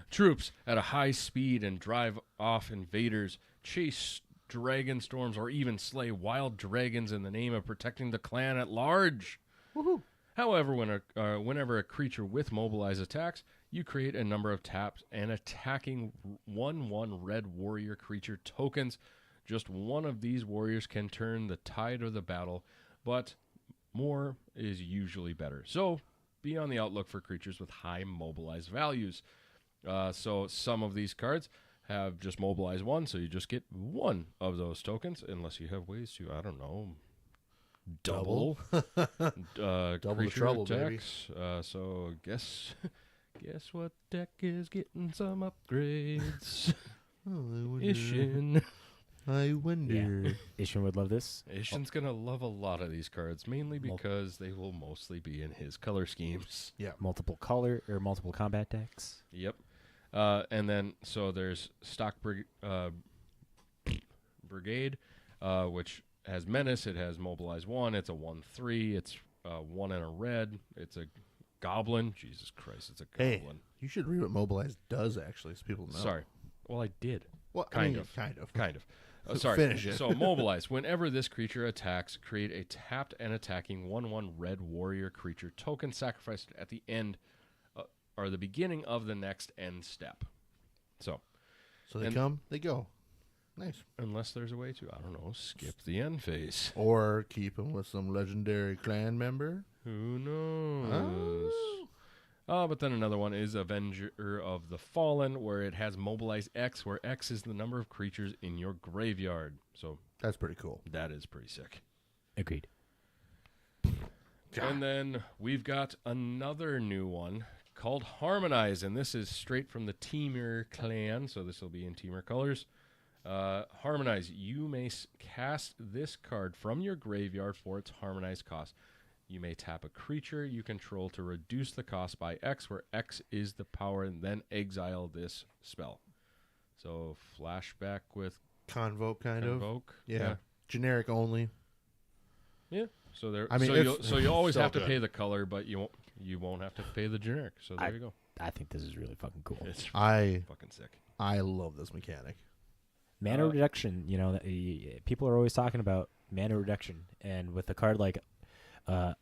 troops at a high speed and drive off invaders, chase dragon storms, or even slay wild dragons in the name of protecting the clan at large. Woohoo. However, whenever a creature with mobilize attacks, you create a number of taps and attacking 1/1 red warrior creature tokens. Just one of these warriors can turn the tide of the battle, but more is usually better. So be on the outlook for creatures with high mobilize values. So some of these cards have just mobilize 1, so you just get one of those tokens, unless you have ways to, I don't know, double the creature trouble, baby. attacks. So guess what deck is getting some upgrades? Ishin. I wonder. Ishin would love this. Ishin's gonna love a lot of these cards, mainly because they will mostly be in his color schemes. Multiple color or multiple combat decks. Yep. And then so there's Stock Brigade, which has Menace. It has Mobilize 1. It's a 1/3. It's 1 and a red. It's a Goblin. Jesus Christ, it's a Hey, Goblin. you should read what Mobilize does, actually, so people know. Sorry. Well, I did. Well, Kind of. Kind of. Kind of. Sorry. Finish it. So mobilize. Whenever this creature attacks, create a tapped and attacking 1/1 red warrior creature token sacrificed at the end or the beginning of the next end step. So So they And- come, they go. Nice. unless there's a way to, I don't know, skip the end phase. Or keep them with some legendary clan member. Who knows? Oh. But then another one is Avenger of the Fallen, where it has Mobilize X, where X is the number of creatures in your graveyard. So That's pretty cool. that is pretty sick. Agreed. And then we've got another new one called Harmonize, and this is straight from the Temur clan, so this will be in Temur colors. Harmonize. You may cast this card from your graveyard for its Harmonize cost. You may tap a creature you control to reduce the cost by X, where X is the power, and then exile this spell. So flashback with Convoke, kind of. Convoke. Yeah. Generic only. Yeah. So there. I mean, so you always so have to good. pay the color, but you won't have to pay the generic. So there you go. I think this is really fucking cool. It's I fucking sick. love this mechanic. Mana reduction, people are always talking about mana reduction, and with a card like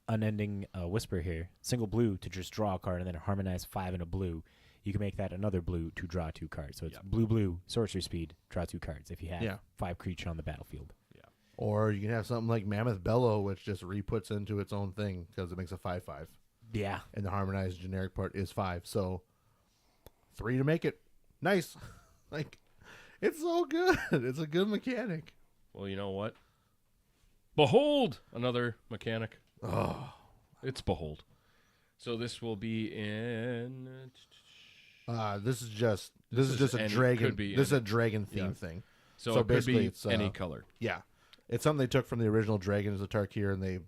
Unending Whisper here, single blue to just draw a card and then harmonize 5 in a blue, you can make that another blue to draw 2 cards. So it's blue, sorcery speed, draw 2 cards if you have 5 creature on the battlefield. Yeah. Or you can have something like Mammoth Bellow, which just re-puts into its own thing because it makes a 5/5. Yeah. And the harmonized generic part is 5. So 3 to make it. Nice. Like, it's so good. It's a good mechanic. Well, you know what? Behold, another mechanic. Oh. It's Behold. So this will be in. This is just a any- dragon. could be This is any- a dragon theme yeah. thing. So, So it could basically be it's, any color. Yeah, it's something they took from the original Dragon as a Tarkir and they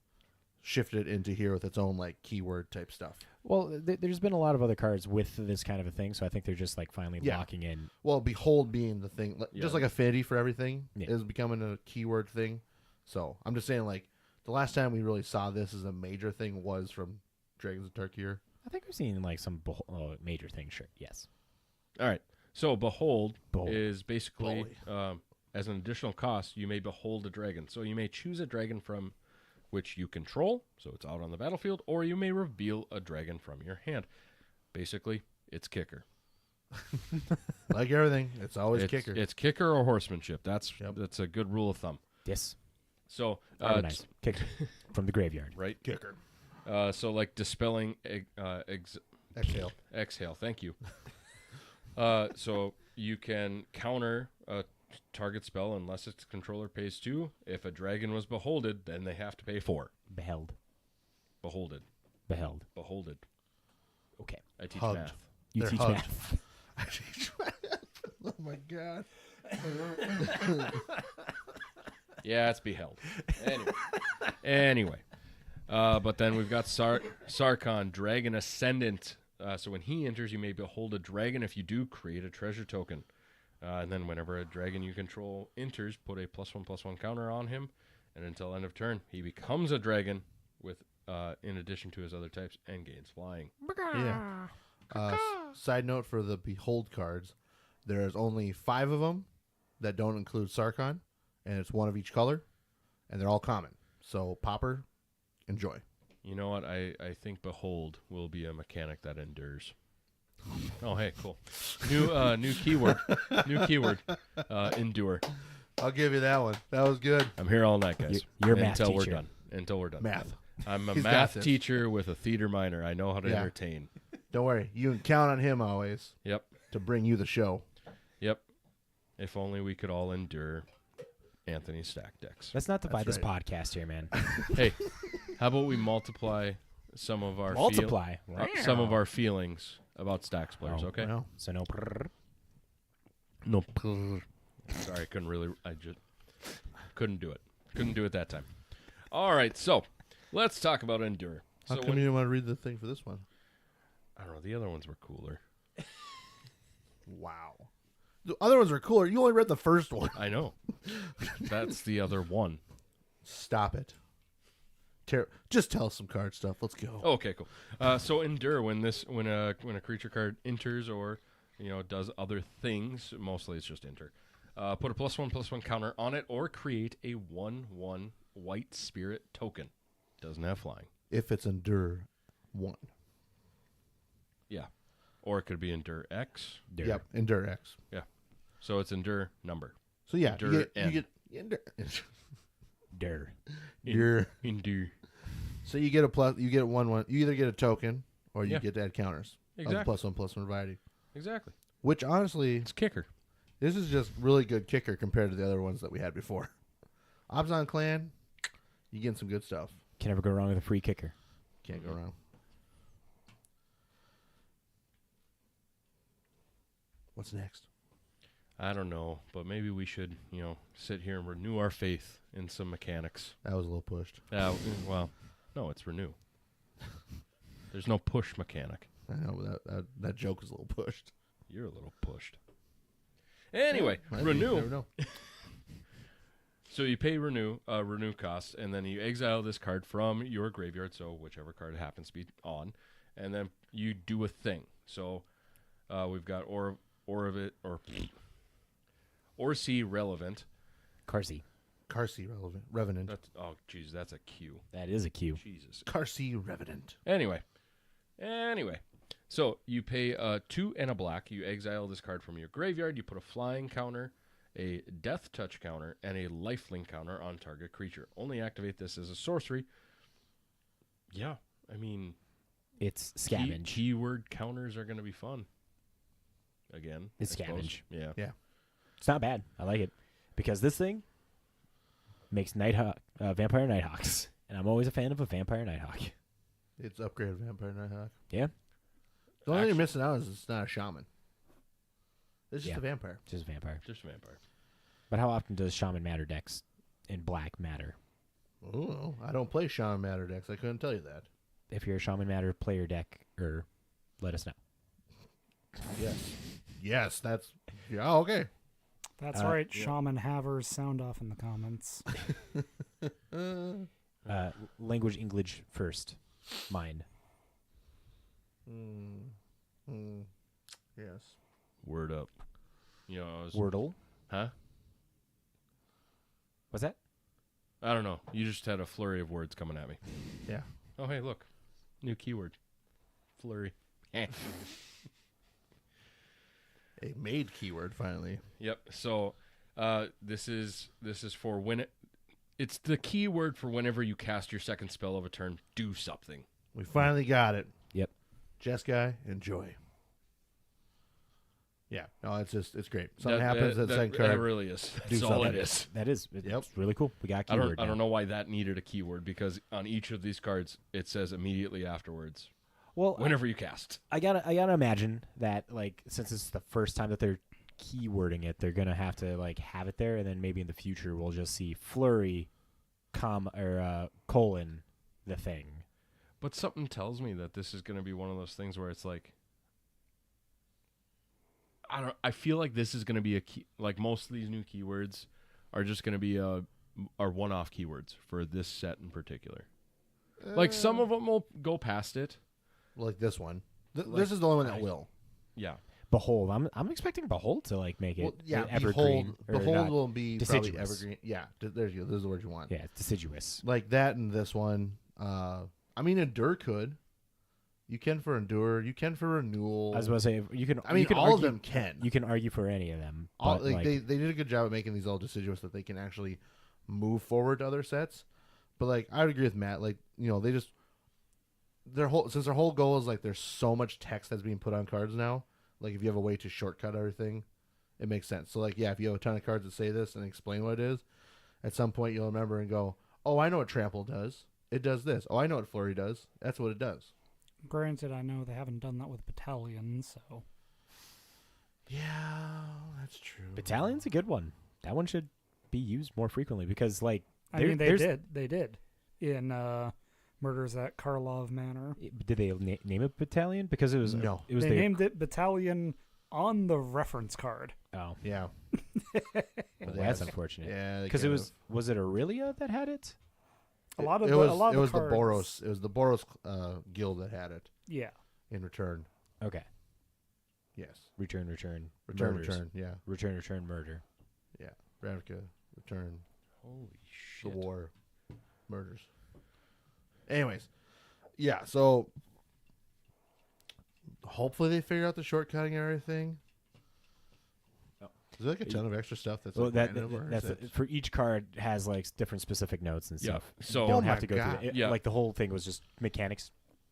shifted it into here with its own like keyword type stuff. Well, there's been a lot of other cards with this kind of a thing, so I think they're just like finally Yeah. locking in. Well, Behold being the thing, Yeah. just like Affinity for everything Yeah. is becoming a keyword thing. So I'm just saying, like, the last time we really saw this as a major thing was from Dragons of Tarkir. I think we've seen like some major things. Sure, yes. All right. So Behold, Behold. is basically as an additional cost, you may behold a dragon. So you may choose a dragon from which you control, so it's out on the battlefield, or you may reveal a dragon from your hand. Basically, it's kicker. Like everything, it's always kicker. It's kicker or horsemanship. That's Yep. that's a good rule of thumb. Yes. So Harmonize. Kick from the graveyard. right. Kicker. So like dispelling Exhale. exhale. Thank you. So you can counter a target spell unless its controller pays 2. If a dragon was beholded, then they have to pay 4. Beheld. Beholded. Beheld. Beholded. Okay. I teach Hugged. math. You They're teach hugged. math. Oh my god. Yeah, it's beheld. Anyway. But then we've got Sarkhan, Dragon Ascendant. So when he enters, you may behold a dragon. If you do, create a treasure token. And then whenever a dragon you control enters, put a +1/+1 counter on him. And until end of turn, he becomes a dragon with in addition to his other types and gains flying. Yeah. Side note for the Behold cards, there's only 5 of them that don't include Sarkhan, and it's 1 of each color, and they're all common. So Popper, enjoy. You know what? I think Behold will be a mechanic that endures. Oh, hey, cool. New keyword. New keyword. Endure. I'll give you that one. That was good. I'm here all night, guys. You're a math until we're teacher. done. Until we're done. Math. I'm a He's got math this. teacher with a theater minor. I know how to Yeah. entertain. Don't worry. You can count on him always Yep. to bring you the show. Yep. If only we could all endure Anthony's stack decks. Let's not divide That's this podcast here, man. Hey, how about we multiply some of our Multiply. some of our feelings about stack players? Oh, Okay. Well, So no. No. Sorry, I just couldn't do it. Couldn't do it that time. All right, so let's talk about endure. how So come when, you didn't want to read the thing for this one? I don't know, the other ones were cooler. Wow. The other ones are cooler. You only read the first one. I know. That's the other one. Stop it. Just tell us some card stuff. Let's go. Okay, cool. So endure when a creature card enters or does other things. Mostly it's just enter. Put a +1/+1 counter on it or create a 1/1 white spirit token. Doesn't have flying. If it's Endure 1. Yeah, or it could be endure X. There. Yep. Endure X. Yeah, so it's endure number. So yeah, Endure you get Endure. There. Endure. So you get a plus. You get 1/1. You either get a token or you Yeah. get to add counters. Exactly. Of the +1/+1 variety. Exactly. Which honestly, It's kicker. this is just really good kicker compared to the other ones that we had before. Abzan Clan, you getting some good stuff. Can never go wrong with a free kicker. Can't go wrong. What's next? I don't know, but maybe we should, sit here and renew our faith in some mechanics. That was a little pushed. Well, No, it's renew. There's no push mechanic. I know that joke was a little pushed. You're a little pushed. Anyway, Might be, renew. never know. So you pay renew cost, and then you exile this card from your graveyard, so whichever card it happens to be on, and then you do a thing. So we've got Orsi relevant. Carsey. Carsey Revenant. That's jeez, that's a Q. That is a Q. Jesus. Carsey Revenant. Anyway, so you pay 2 and a black. You exile this card from your graveyard. You put a flying counter, a death touch counter, and a lifelink counter on target creature. Only activate this as a sorcery. Yeah, I mean, It's scavenge. Keyword counters are going to be fun. Again, It's I suppose. scavenge. Yeah. It's not bad. I like it because this thing makes Vampire Nighthawks, and I'm always a fan of a Vampire Nighthawk. It's upgraded Vampire Nighthawk. Yeah, The only thing you're missing out is it's not a shaman. It's just Yeah. a vampire. just a vampire. Just a vampire. But how often does Shaman Matter decks in black matter? Oh, I don't play Shaman Matter decks. I couldn't tell you that. If you're a Shaman Matter player deck, let us know. Yes. Yes, that's... Yeah, oh, okay. That's Uh, right. yeah. Shaman Havers, sound off in the comments. Language English first. Mine. Yes. Word up. You know, I was, Wordle. huh? What's that? I don't know. You just had a flurry of words coming at me. Yeah. Oh, hey, look. New keyword. Flurry. A made keyword, finally. Yep. So this is for when it's the keyword for whenever you cast your second spell of a turn, do something. We finally got it. Yep. Jess guy, enjoy. Yeah. No, it's great. Something happens at second That card. really is. do That's all it something. is. That is. It's Yep. really cool. We got I keyword don't now. know why that needed a keyword because on each of these cards it says immediately afterwards Well, whenever you cast. I gotta imagine that since it's the first time that they're keywording it, they're gonna have to have it there, and then maybe in the future we'll just see flurry, colon, the thing. But something tells me that this is going to be one of those things where it's like I feel like this is going to be a key, like most of these new keywords are just going to be are one-off keywords for this set in particular. Like some of them will go past it. Like this one. Like, This is the only one that will. Yeah. Behold, I'm expecting Behold to make it Well, yeah, evergreen. Behold will be probably deciduous. evergreen. Yeah, there you go. This is the word you want. Yeah, deciduous. Like that and this one. I mean, Endure could. You can for Endure. You can for Renewal. I was about to say you can. I mean, you can all argue, of them can. You can argue for any of them. All, But they did a good job of making these all deciduous that they can actually move forward to other sets. But I would agree with Matt. They just their whole goal is there's so much text that's being put on cards now. If you have a way to shortcut everything, it makes sense. So if you have a ton of cards that say this and explain what it is, at some point you'll remember and go, "Oh, I know what Trample does. It does this. Oh, I know what Flurry does. That's what it does." Granted, I know they haven't done that with battalions, so Yeah, that's true. Battalion's a good one. That one should be used more frequently because I mean they did in Murders at Karlov Manor. Did they name it Battalion? Because it was No. It was They named it Battalion on the reference card. Oh, Yeah. well, that's unfortunate. Yeah, Because was it Aurelia that had it? A lot of it the was cards, the Boros. It was the Boros guild that had it Yeah, in return. Okay. Yes. Return. Return. Yeah. Return. Murder. Yeah. Ravnica. Return. Holy The shit. war. Murders. Anyways. Yeah. So hopefully they figure out the shortcutting and everything. Is there a ton of extra stuff that's Well, random, or that's is it- for each card has different specific notes and Yeah. stuff. So You don't Oh have my to go God. through it. Yeah. The whole thing was just mechanics.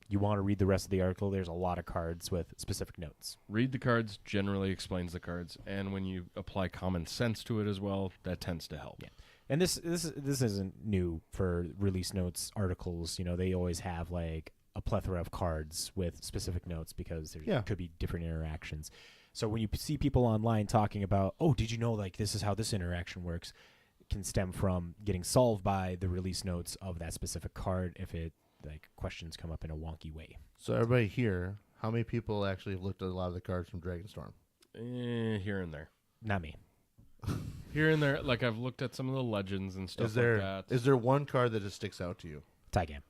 You want to read the rest of the article? There's a lot of cards with specific notes. read the cards generally explains the cards, and when you apply common sense to it as well, that tends to help. Yeah. And this isn't new for release notes articles. They always have a plethora of cards with specific notes because there could be different interactions. So when you see people online talking about, oh, did you know this is how this interaction works, it can stem from getting solved by the release notes of that specific card if it like questions come up in a wonky way. So everybody here, how many people actually looked at a lot of the cards from Dragonstorm? Here and there. Not me. Here and there. Like, I've looked at some of the legends and stuff Is there like that. is there one card that just sticks out to you? Tie game.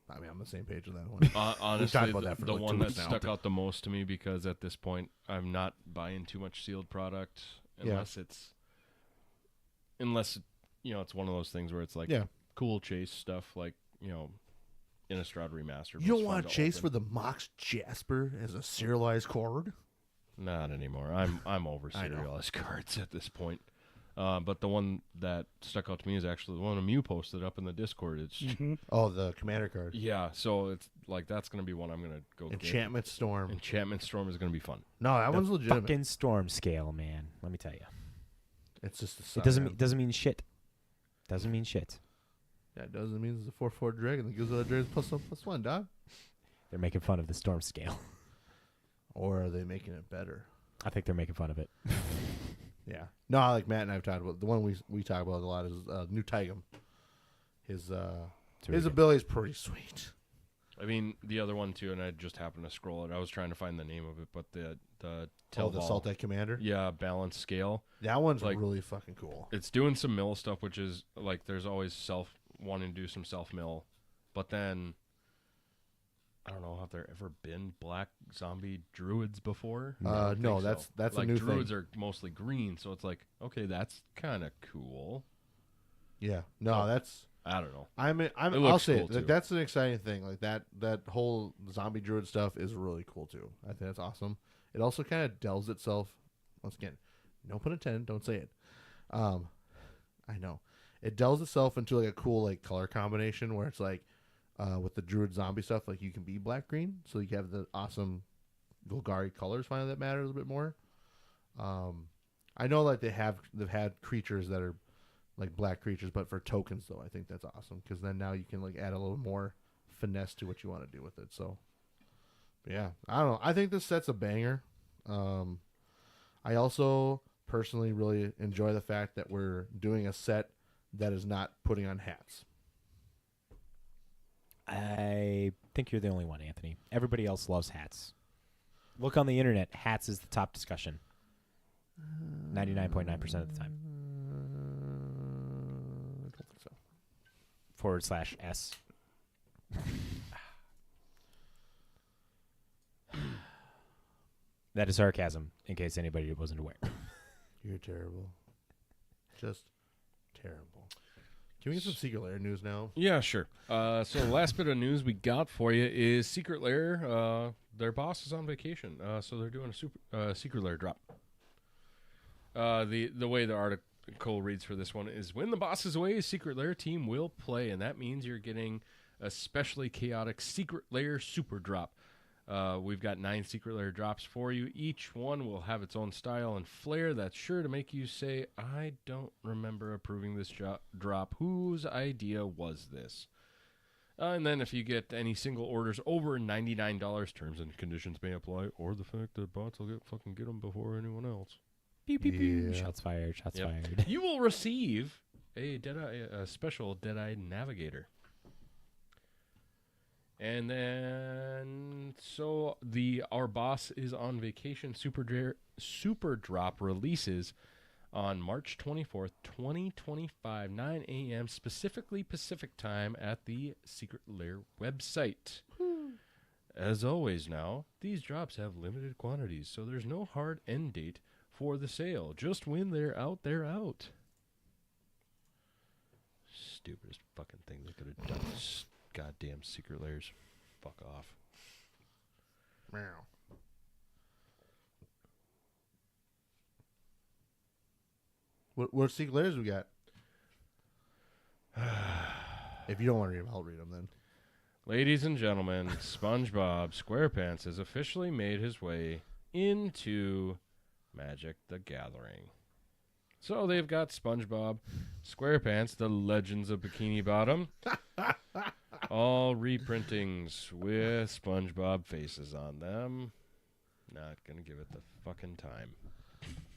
I mean, I'm on the same page with that one. Honestly, about that for the like 2 one that weeks now. stuck out the most to me, because at this point, I'm not buying too much sealed product unless it's it's one of those things where it's like cool chase stuff, like Innistrad Remastered. You don't want to chase for the Mox Jasper as a serialized card? Not anymore. I'm over serialized cards at this point. But the one that stuck out to me is actually the one Mew posted up in the Discord. It's Oh, the Commander card. yeah, so it's like that's gonna be one I'm gonna go get. Enchantment Storm. Enchantment Storm is gonna be fun. No, that one's legitimate. Fucking storm scale, man. Let me tell you. It's just a It doesn't mean shit. Doesn't mean shit. Yeah, it doesn't mean it's a 4/4 dragon that gives other dragons +1/+1, dog. They're making fun of the storm scale. Or are they making it better? I think they're making fun of it. Yeah. No, like Matt and I have talked about, the one we talk about a lot is New Tigum. His ability is pretty sweet. I mean, the other one too, and I just happened to scroll it. I was trying to find the name of it, but the The Telval, Sultai Commander. yeah, balance scale. That one's Like- really fucking cool. It's doing some mill stuff, which is like there's always wanting to do some self mill, but then I don't know, have there ever been black zombie druids before? I don't No, think so. that's like a new druids thing. are mostly green, so it's like, okay, that's kind of cool. Yeah. No, Oh. that's. I don't know. I'll looks say cool, it. Like, too. that's an exciting thing. Like that whole zombie druid stuff is really cool too. I think that's awesome. It also kind of delves itself. Once again, no pun intended. Don't say it. I know it delves itself into like a cool like color combination where it's like with the druid zombie stuff, like you can be black green, so you have the awesome Golgari colors finally that matter a little bit more. I know like they've had creatures that are like black creatures, but for tokens though, I think that's awesome because then now you can like add a little more finesse to what you want to do with it. So yeah, I don't know. I think this set's a banger. I also personally really enjoy the fact that we're doing a set that is not putting on hats. I think you're the only one, Anthony. Everybody else loves hats. Look on the internet. Hats is the top discussion. 99.9% of the time. I don't think so. /S. That is sarcasm, in case anybody wasn't aware. You're terrible. Just terrible. Can we get some Secret Lair news now? Yeah, sure. So the last bit of news we got for you is Secret Lair. Their boss is on vacation, so they're doing a Secret Lair drop. The way the article reads for this one is, when the boss is away, Secret Lair team will play, and that means you're getting a specially chaotic Secret Lair super drop. We've got 9 Secret Lair drops for you. Each one will have its own style and flair that's sure to make you say, I don't remember approving this drop. Whose idea was this? And then if you get any single orders over $99, terms and conditions may apply, or the fact that bots will get them before anyone else. Pew, pew, pew. Yeah. Shots fired. Shots Yep. fired. You will receive a special Deadeye Navigator. And then, so our boss is on vacation. Super Drop releases on March 24th, 2025, 9 a.m. specifically Pacific time at the Secret Lair website. As always now, these drops have limited quantities, so there's no hard end date for the sale. Just when they're out, they're out. Stupidest fucking thing they could have done. Goddamn Secret Lairs. Fuck off. Meow. What Secret Lairs we got? If you don't want to read them, I'll read them then. Ladies and gentlemen, SpongeBob SquarePants has officially made his way into Magic the Gathering. So they've got SpongeBob SquarePants, The Legends of Bikini Bottom. All reprintings with SpongeBob faces on them. Not gonna give it the fucking time.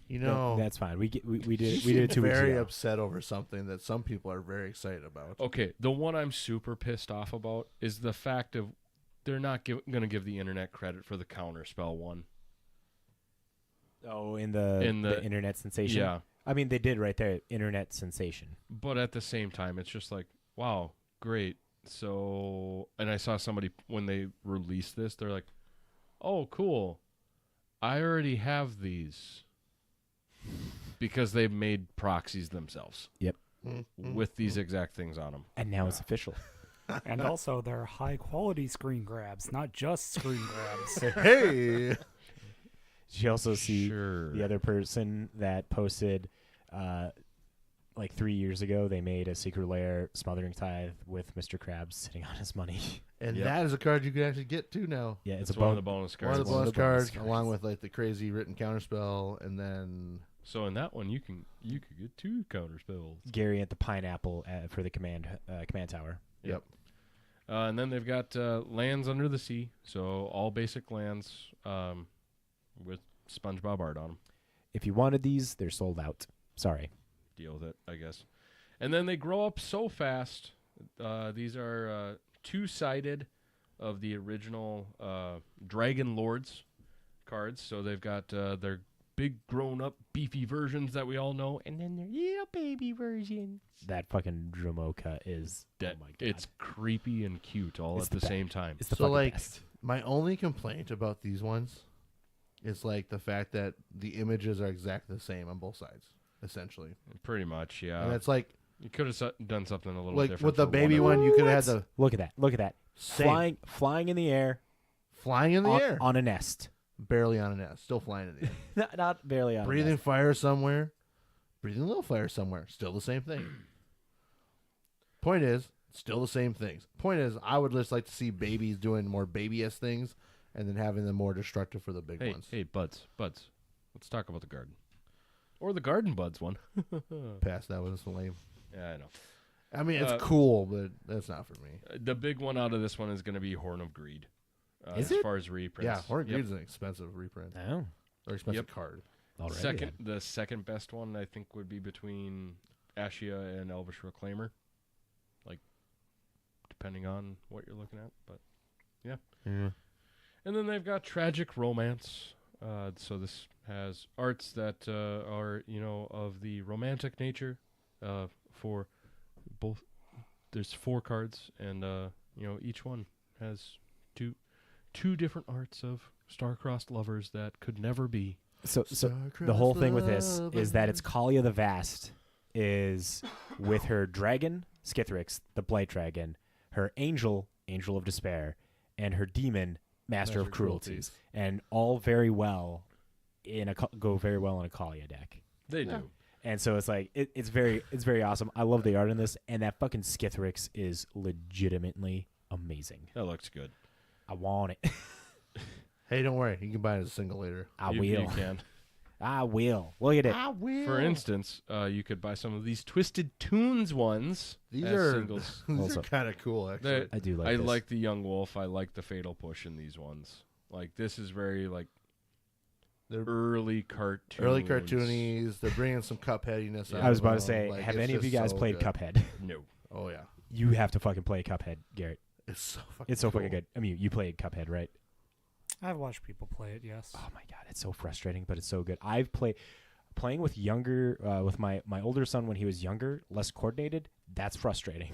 You know, that's fine. We did you we did seem it 2 weeks very ago. upset over something that some people are very excited about. Okay, the one I'm super pissed off about is the fact of they're not going to give the internet credit for the counterspell one. Oh, in the internet sensation. Yeah, I mean, they did right there. Internet sensation. but at the same time, it's just like, wow, great. So, and I saw somebody when they released this, they're like, oh, cool. I already have these because they've made proxies themselves with these exact things on them. And now it's official. And also, they're high quality screen grabs, not just screen grabs. Hey, Did you also see Sure. the other person that posted, like 3 years ago, they made a secret lair Smothering Tithe with Mr. Krabs sitting on his money. and Yep. that is a card you can actually get too now. Yeah, it's It's a one of bone. the bonus One cards. of the one bonus of the bonus cards, cards. along with like the crazy written counterspell, and then So in that one, you could get 2 counter spells. Gary at the pineapple for the command tower. yep. And then they've got lands under the sea, so all basic lands with SpongeBob art on them. If you wanted these, they're sold out. Sorry. Deal with it, I guess. And then they grow up so fast. These are 2-sided of the original Dragon Lords cards. So they've got their big grown-up beefy versions that we all know, and then their little baby versions. That fucking Dromoka is. That, oh my god. it's creepy and cute all It's at the the same time. It's the So, fucking like, best. My only complaint about these ones is like the fact that the images are exactly the same on both sides, essentially. Pretty much, And yeah. it's like You could have done something a little like different. with the for baby of them. one, you could have had the Look at that. Look at that. same Flying in the air. flying in the on, air, on a nest. barely on a nest, still flying in the air. not barely on a Breathing nest. fire somewhere, breathing a little fire somewhere, still the same thing. Point is, still the same things. Point is, I would just like to see babies doing more babyish things, and then having them more destructive for the big Hey, ones. hey, buds. Let's talk about the garden. Or the garden buds one. Pass that was lame. Yeah, I know. I mean, it's Uh, cool, but that's not for me. The big one out of this one is going to be Horn of Greed. Is as it? far as reprints. Yeah, Horror Yep. Greed is an expensive reprint Oh. or expensive Yep. card. Already. The second best one I think would be between Ashia and Elvish Reclaimer. Like, depending on what you're looking at. But yeah. And then they've got Tragic Romance. So this has arts that are, of the romantic nature for both. There's 4 cards, and, each one has two different arts of star-crossed lovers that could never be. So the whole thing with this is that it's Kalia the Vast is with her dragon, Skithrix, the Blight Dragon, her angel, Angel of Despair, and her demon, Master of Cruelties. And all very well go very well in a Kalia deck. They do. And so it's like it's very awesome. I love the art in this, and that fucking Skithrix is legitimately amazing. That looks good. I want it. Hey, don't worry. You can buy it as a single later. I You will. can. I will. Look at it. will. For instance, you could buy some of these Twisted Tunes ones. These as are singles. these Also- are kind of cool, actually. I do like I this. like the Young Wolf. I like the Fatal Push in these ones. Like, this is very, like, They're early cartoons. early cartoonies. They're bringing some Cupheadiness. Yeah. out I was of about to them. say, Like, have it's any of you just guys so played good. Cuphead? No. Oh yeah, You have to fucking play Cuphead, Garrett. it's so fucking. It's so cool. fucking good. I mean, you played Cuphead, right? I've watched people play it, yes. Oh my god, it's so frustrating, but it's so good. I've playing with with my older son when he was younger, less coordinated. That's frustrating.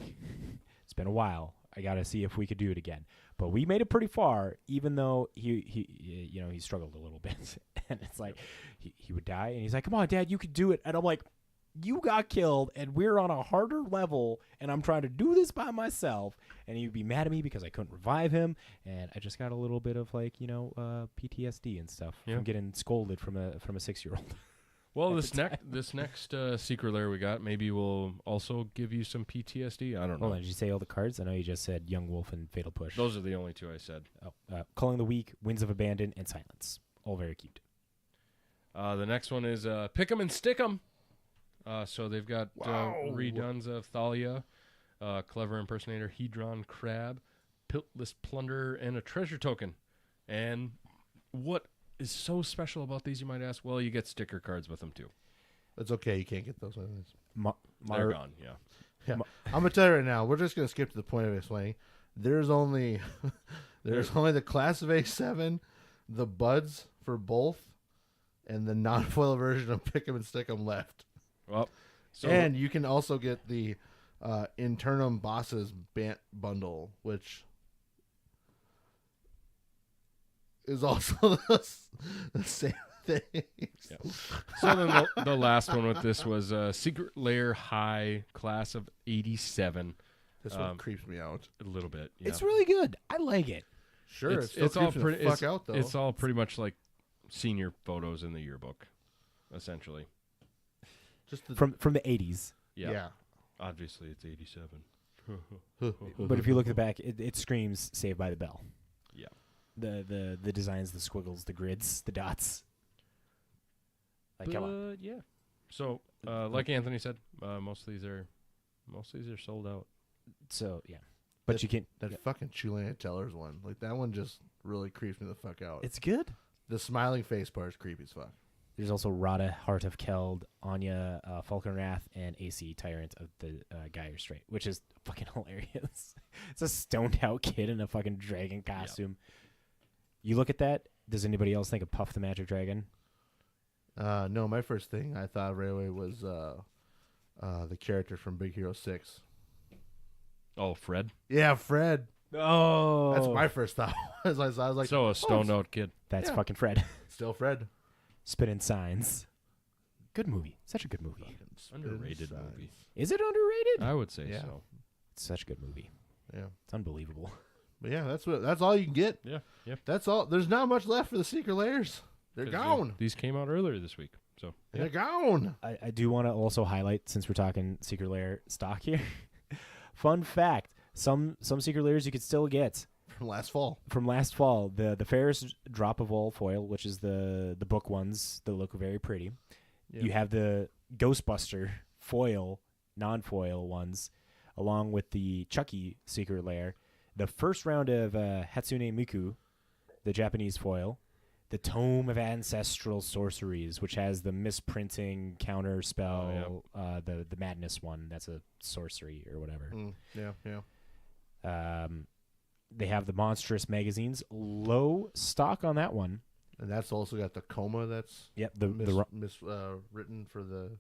It's been a while. I got to see if we could do it again. But we made it pretty far, even though he struggled a little bit. And it's like he would die, and he's like, "Come on, Dad, you could do it." And I'm like, "You got killed, and we're on a harder level, and I'm trying to do this by myself." And he'd be mad at me because I couldn't revive him, and I just got a little bit of PTSD and stuff Yeah. from getting scolded from a 6-year-old. Well, At the this next secret lair we got maybe will also give you some PTSD. I don't know. Hold on, did you say all the cards? I know you just said Young Wolf and Fatal Push. Those are the only 2 I said. Calling the Weak, Winds of Abandon, and Silence. All very cute. The next one is Pick 'em and Stick 'em. So they've got reduns of Thalia, Clever Impersonator, Hedron Crab, Piltless Plunderer, and a Treasure Token. And what is so special about these, you might ask? Well, you get sticker cards with them too. It's okay. You can't get those ones. They're gone. Yeah. Yeah. I'm gonna tell you right now. We're just gonna skip to the point of explaining. There's only the class of A7, the buds for both, and the non-foil version of Pick 'em and Stick 'em left. Well, so And you can also get the Internum Bosses bundle, which is also the same thing. Yeah. So then the last one with this was Secret Lair High class of 87. This one creeps me out. A little bit. Yeah. It's really good. I like it. Sure, it's all creeps me pretty. the fuck out though. It's all pretty much like senior photos in the yearbook, essentially. just the, From the 80s. Yeah. Obviously, it's 87. But if you look at the back, it screams Saved by the Bell. Yeah. The designs, the squiggles, the grids, the dots. Like, come on. Yeah. So, like Anthony said, most of these are sold out. So, yeah. But That- you can... that fucking Chulana Tellers one. Like that one just really creeps me the fuck out. It's good. The smiling face part is creepy as fuck. There's also Rada, Heart of Keld, Anya, Falconwrath, and AC, Tyrant of the Geyer Strait, which is fucking hilarious. It's a stoned out kid in a fucking dragon costume. You look at that, does anybody else think of Puff the Magic Dragon? No, my first thing I thought right away was the character from Big Hero 6. Oh, Fred. Yeah, Fred. Oh! That's my first thought. I was like, So a stoned out kid. That's yeah. fucking Fred. still Fred. Spinning Signs. Good movie. Such a good movie. Fucking spin Underrated signs. movie. Is it underrated? I would say Yeah. so. It's such a good movie. Yeah, It's unbelievable. but yeah, that's all you can get. Yeah. Yeah. That's all. There's not much left for the Secret Layers. They're 'Cause, gone. These came out earlier this week. So They're gone. I do want to also highlight, since we're talking Secret Lair stock here, fun fact, some Secret Lairs you could still get From last fall. from last fall. The Ferris Drop of All foil, which is the book ones that look very pretty. Yeah. You have the Ghostbuster foil, non-foil ones, along with the Chucky Secret Lair. The first round of Hatsune Miku, the Japanese foil. The Tome of Ancestral Sorceries, which has the misprinting counter spell, the Madness one. That's a sorcery or whatever. Yeah. They have the Monstrous magazines. Low stock on that one. And that's also got the coma that's Yep. written for the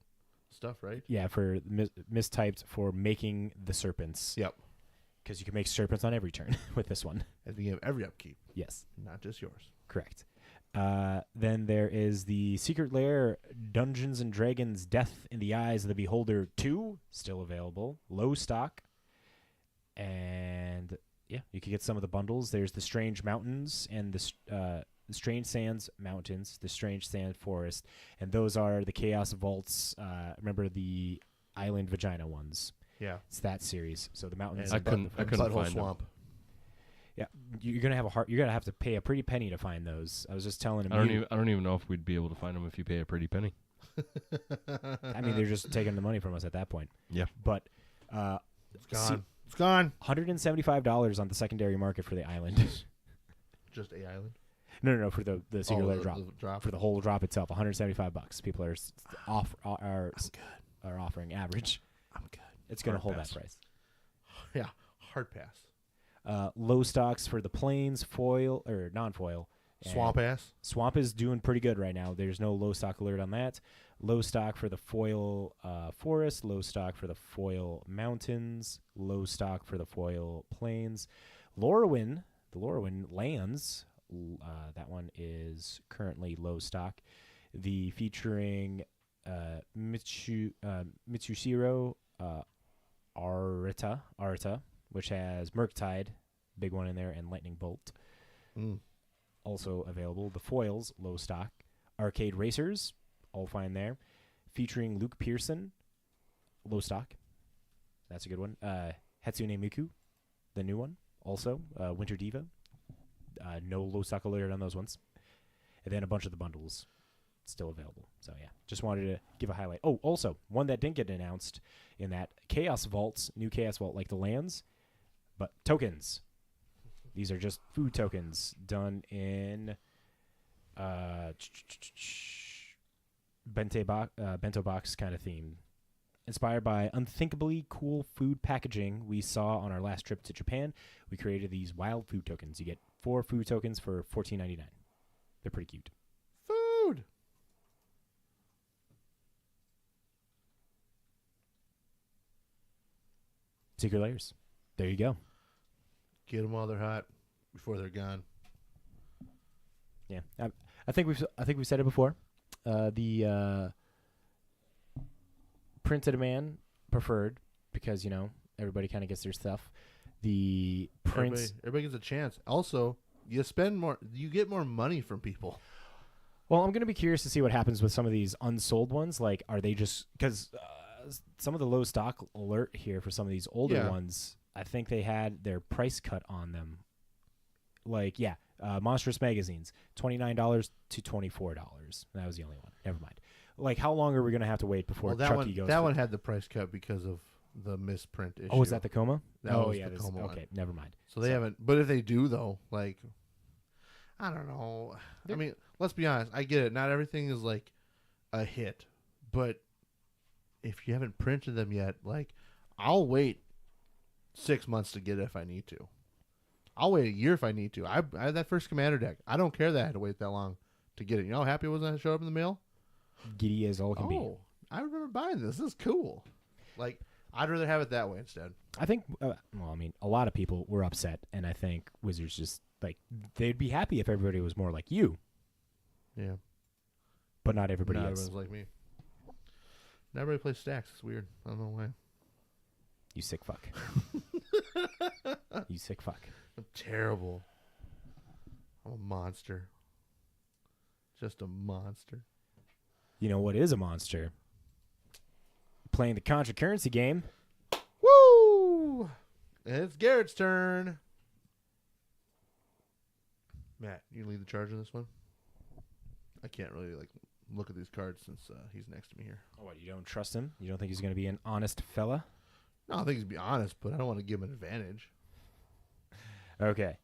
stuff, right? Yeah, for mistyped for making the serpents. Yep. Because you can make serpents on every turn with this one. At the beginning of every upkeep, Yes, not just yours. correct. Then there is the Secret Lair Dungeons and Dragons Death in the Eyes of the Beholder 2, still available. Low stock. And yeah, you can get some of the bundles. There's the Strange Mountains and the Strange Sands Mountains, the Strange Sand Forest. And those are the Chaos Vaults. Remember the Island Vagina ones. Yeah. It's that series. So the mountains. And I couldn't Butthole find them. Swamp. Yeah, you're gonna have to pay a pretty penny to find those. I was just telling him. I don't even know if we'd be able to find them if you pay a pretty penny. I mean, they're just taking the money from us at that point. Yeah. But It's gone. It's gone. $175 on the secondary market for the island. Just a island. No, for the Secret Lair the drop. drop. For the whole drop itself, $175. People are offering average. I'm good. It's gonna Hard hold pass. that price. Yeah. Hard pass. Low stocks for the plains, foil or non-foil. and Swamp ass. Swamp is doing pretty good right now. There's no low stock alert on that. Low stock for the foil forest. Low stock for the foil mountains. Low stock for the foil plains. Lorwyn, the Lorwyn lands. That one is currently low stock. The featuring Mitsushiro Arita, which has Murktide, big one in there, and Lightning Bolt. Also available. The foils, low stock. Arcade Racers, all fine there. Featuring Luke Pearson, low stock. That's a good one. Hatsune Miku, the new one, also. Winter Diva, no low stock alert on those ones. And then a bunch of the bundles still available. So yeah, just wanted to give a highlight. Oh, also, one that didn't get announced in that Chaos Vaults, new Chaos Vault, like the lands, but tokens. These are just food tokens done in bento box kind of theme. Inspired by unthinkably cool food packaging we saw on our last trip to Japan, we created these wild food tokens. You get 4 food tokens for $14.99. They're pretty cute. Food. Secret layers. There you go. Get them while they're hot, before they're gone. Yeah, I think we've said it before. The print to demand preferred because everybody kind of gets their stuff. The prints. Everybody gets a chance. Also, you spend more. You get more money from people. Well, I'm going to be curious to see what happens with some of these unsold ones. Like, are they just because some of the low stock alert here for some of these older ones? I think they had their price cut on them. Like, Monstrous magazines, $29 to $24. That was the only one. Never mind. Like, how long are we going to have to wait before Chucky goes? That one had the price cut because of the misprint issue. Oh, is that the coma? That was the coma one. Okay, never mind. So they haven't. But if they do, though, like, I don't know. I mean, let's be honest. I get it. Not everything is like a hit, but if you haven't printed them yet, like, I'll wait 6 months to get it if I need to. I'll wait a year if I need to. I had that first Commander deck. I don't care that I had to wait that long to get it. You know how happy I was when it showed up in the mail? Giddy as all can be. Oh, I remember buying this. This is cool. Like, I'd rather have it that way instead. I think, a lot of people were upset, and I think Wizards just, like, they'd be happy if everybody was more like you. Yeah. But not everybody Not is. everyone's like me. Not everybody plays stacks. It's weird. I don't know why. You sick fuck. You sick fuck. I'm terrible. I'm a monster. Just a monster. You know what is a monster? Playing the Contra Currency game. Woo! And it's Garrett's turn. Matt, you lead the charge on this one? I can't really look at these cards since he's next to me here. Oh, what, you don't trust him? You don't think he's going to be an honest fella? No, I think he's be honest, but I don't want to give him an advantage. Okay.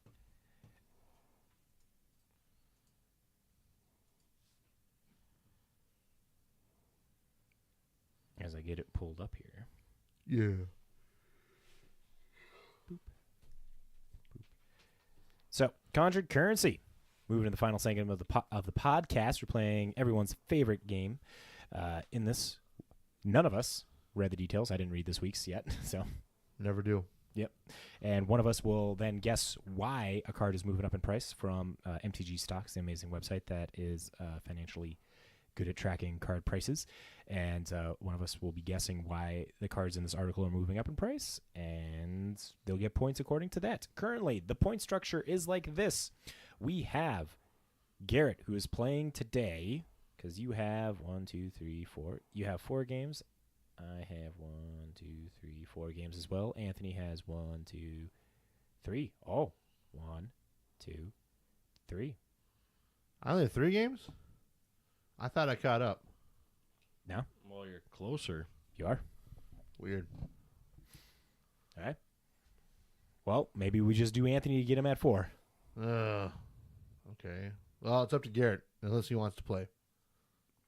As I get it pulled up here. Yeah. Boop. So, Conjured Currency. Moving to the final segment of the podcast, we're playing everyone's favorite game. In this, none of us read the details. I didn't read this week's yet, so. Never do. Yep. And one of us will then guess why a card is moving up in price from MTG Stocks, the amazing website that is financially good at tracking card prices. And one of us will be guessing why the cards in this article are moving up in price, and they'll get points according to that. Currently, the point structure is like this. We have Garrett, who is playing today, because you have 1, 2, 3, 4. You have 4 games. I have 1, 2, 3, 4 games as well. Anthony has 1, 2, 3. Oh, 1, 2, 3. I only have 3 games? I thought I caught up. No? Well, you're closer. You are? Weird. All right. Well, maybe we just do Anthony to get him at 4. Okay. Well, it's up to Garrett, unless he wants to play.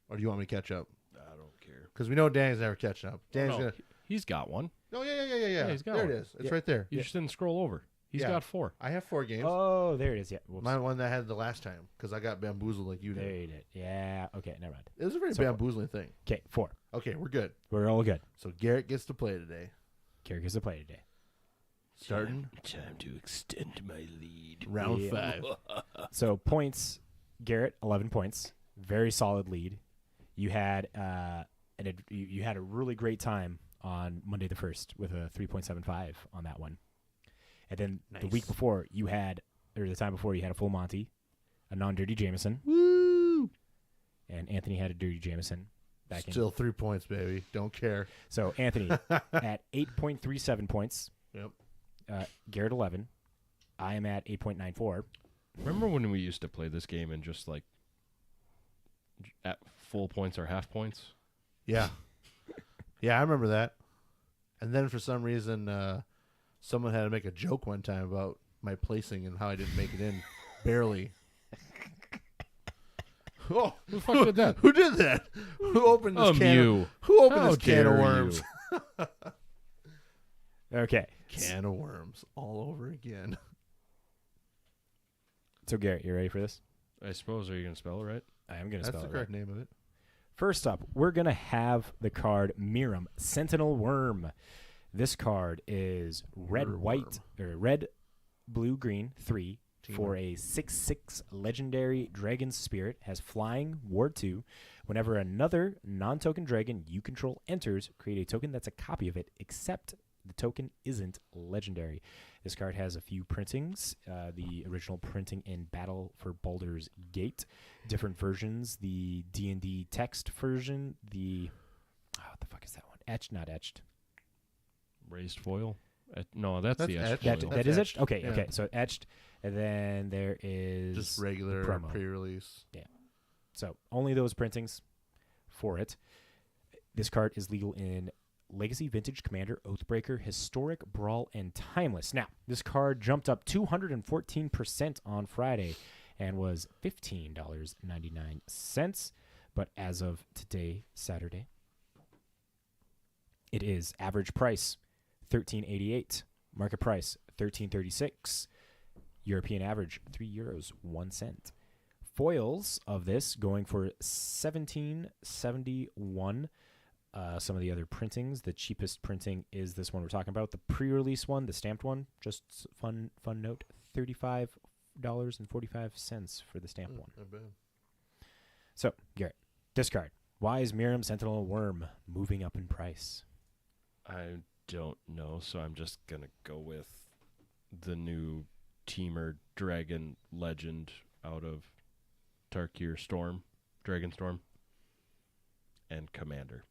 Or do you want me to catch up? I don't care. Because we know Danny's never catching up. Danny's No, gonna. he's got one. Oh yeah. he's got there one. it is. It's Yeah. right there. You just didn't scroll over. He's Yeah. got 4. I have 4 games. Oh, there it is. Yeah. Whoops. My one that I had the last time because I got bamboozled like you There did. you did. Yeah. Okay, never mind. It was a very So- bamboozling thing. Okay, 4. Okay, we're good. We're all good. So Garrett gets to play today. Carrie gets to play today. Starting Time to extend my lead. round Yeah. 5. So points, Garrett, 11 points. Very solid lead. You had you had a really great time on Monday the 1st with a 3.75 on that one. And then the week before, the time before, you had a full Monty, a non-dirty Jameson. Woo! And Anthony had a dirty Jameson back in. Still 3 points, baby. Don't care. So Anthony at 8.37 points. Yep. Garrett 11. I am at 8.94. Remember when we used to play this game and just at full points or half points? Yeah. Yeah, I remember that. And then for some reason, someone had to make a joke one time about my placing and how I didn't make it in. Barely. Oh, Who the fuck did that? Who did that? Who opened this can? Mew. Who opened How this can of dare worms? you. Okay. Can of worms all over again. So Garrett, you ready for this? I suppose, are you going to spell it right? I am going to That's spell the it correct right. name of it. First up, we're going to have the card Miram, Sentinel Worm. This card is red, blue, green, 3 for a 6/6 legendary dragon spirit. Has flying, ward 2. Whenever another non-token dragon you control enters, create a token that's a copy of it, except the token isn't legendary. This card has a few printings. The original printing in Battle for Baldur's Gate. Different versions. The D&D text version. What the fuck is that one? Etched, not etched. Raised foil? No, that's the That's etched etched. foil. That is etched? etched, Okay, yeah. okay. So etched. And then there is Just regular promo. pre-release. So only those printings for it. This card is legal in Legacy, Vintage, Commander, Oathbreaker, Historic, Brawl, and Timeless. Now, this card jumped up 214% on Friday and was $15.99. But as of today, Saturday, it is average price $13.88, market price $13.36, European average €3.01. Foils of this going for $17.71. Some of the other printings, the cheapest printing is this one we're talking about, the pre-release one, the stamped one. Just fun note, $35.45 for the stamped one. Not bad. So, Garrett, discard. Why is Miram Sentinel Worm moving up in price? I don't know, so I'm just going to go with the new Teamer Dragon Legend out of Tarkir Storm, Dragon Storm, and Commander.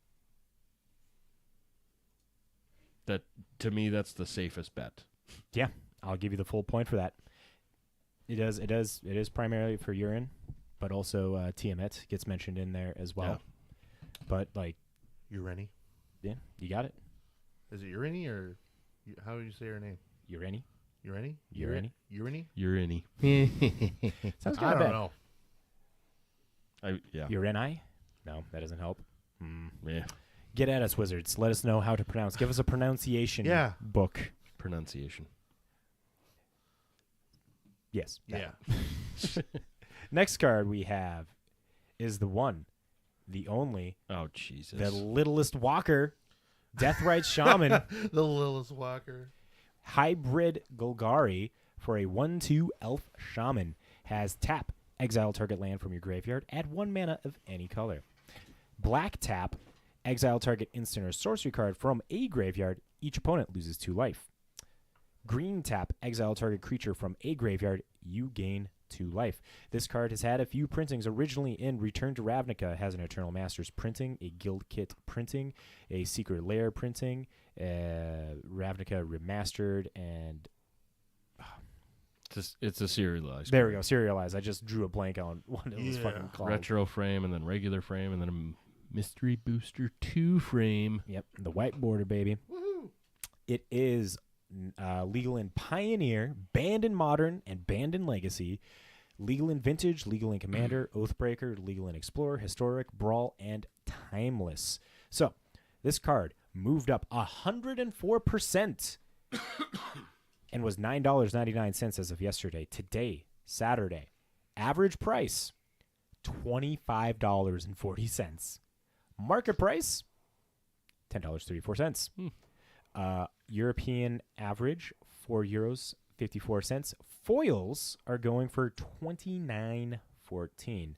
That, to me, that's the safest bet. Yeah, I'll give you the full point for that. It is primarily for urine, but also Tiamat gets mentioned in there as well. Yeah. But like, Ureni. yeah, you got it. Is it Ureni or how do you say her name? Urani. Ureni? Ureni. Ureni? You're any. Sounds I kind of don't bad. know. Yeah. Urani? No, that doesn't help. Yeah. Get at us, wizards. Let us know how to pronounce. Give us a pronunciation Yeah. book. Pronunciation. Yes. that Yeah. one. Next card we have is the one, the only, Oh, Jesus. the littlest walker, Deathrite Shaman, The Lilith Walker. hybrid Golgari for a 1/2 elf shaman. Has tap, exile target land from your graveyard, add 1 mana of any color. Black tap, exile target instant or sorcery card from a graveyard, each opponent loses 2 life. Green tap, exile target creature from a graveyard, you gain 2 life. This card has had a few printings. Originally in Return to Ravnica, has an Eternal Masters printing, a Guild Kit printing, a Secret Lair printing, Ravnica Remastered, and It's a serialized. there we go, serialized. I just drew a blank on what it was Yeah. fucking called. Retro frame and then regular frame and then a Mystery Booster 2 frame. Yep, the white border, baby. Woohoo! It is legal in Pioneer, banned in Modern, and banned in Legacy. Legal in Vintage, legal in Commander, Oathbreaker, legal in Explorer, Historic, Brawl, and Timeless. So, this card moved up 104% and was $9.99 as of yesterday. Today, Saturday, average price, $25.40. Market price, $10.34. European average, €4.54. Foils are going for $29.14.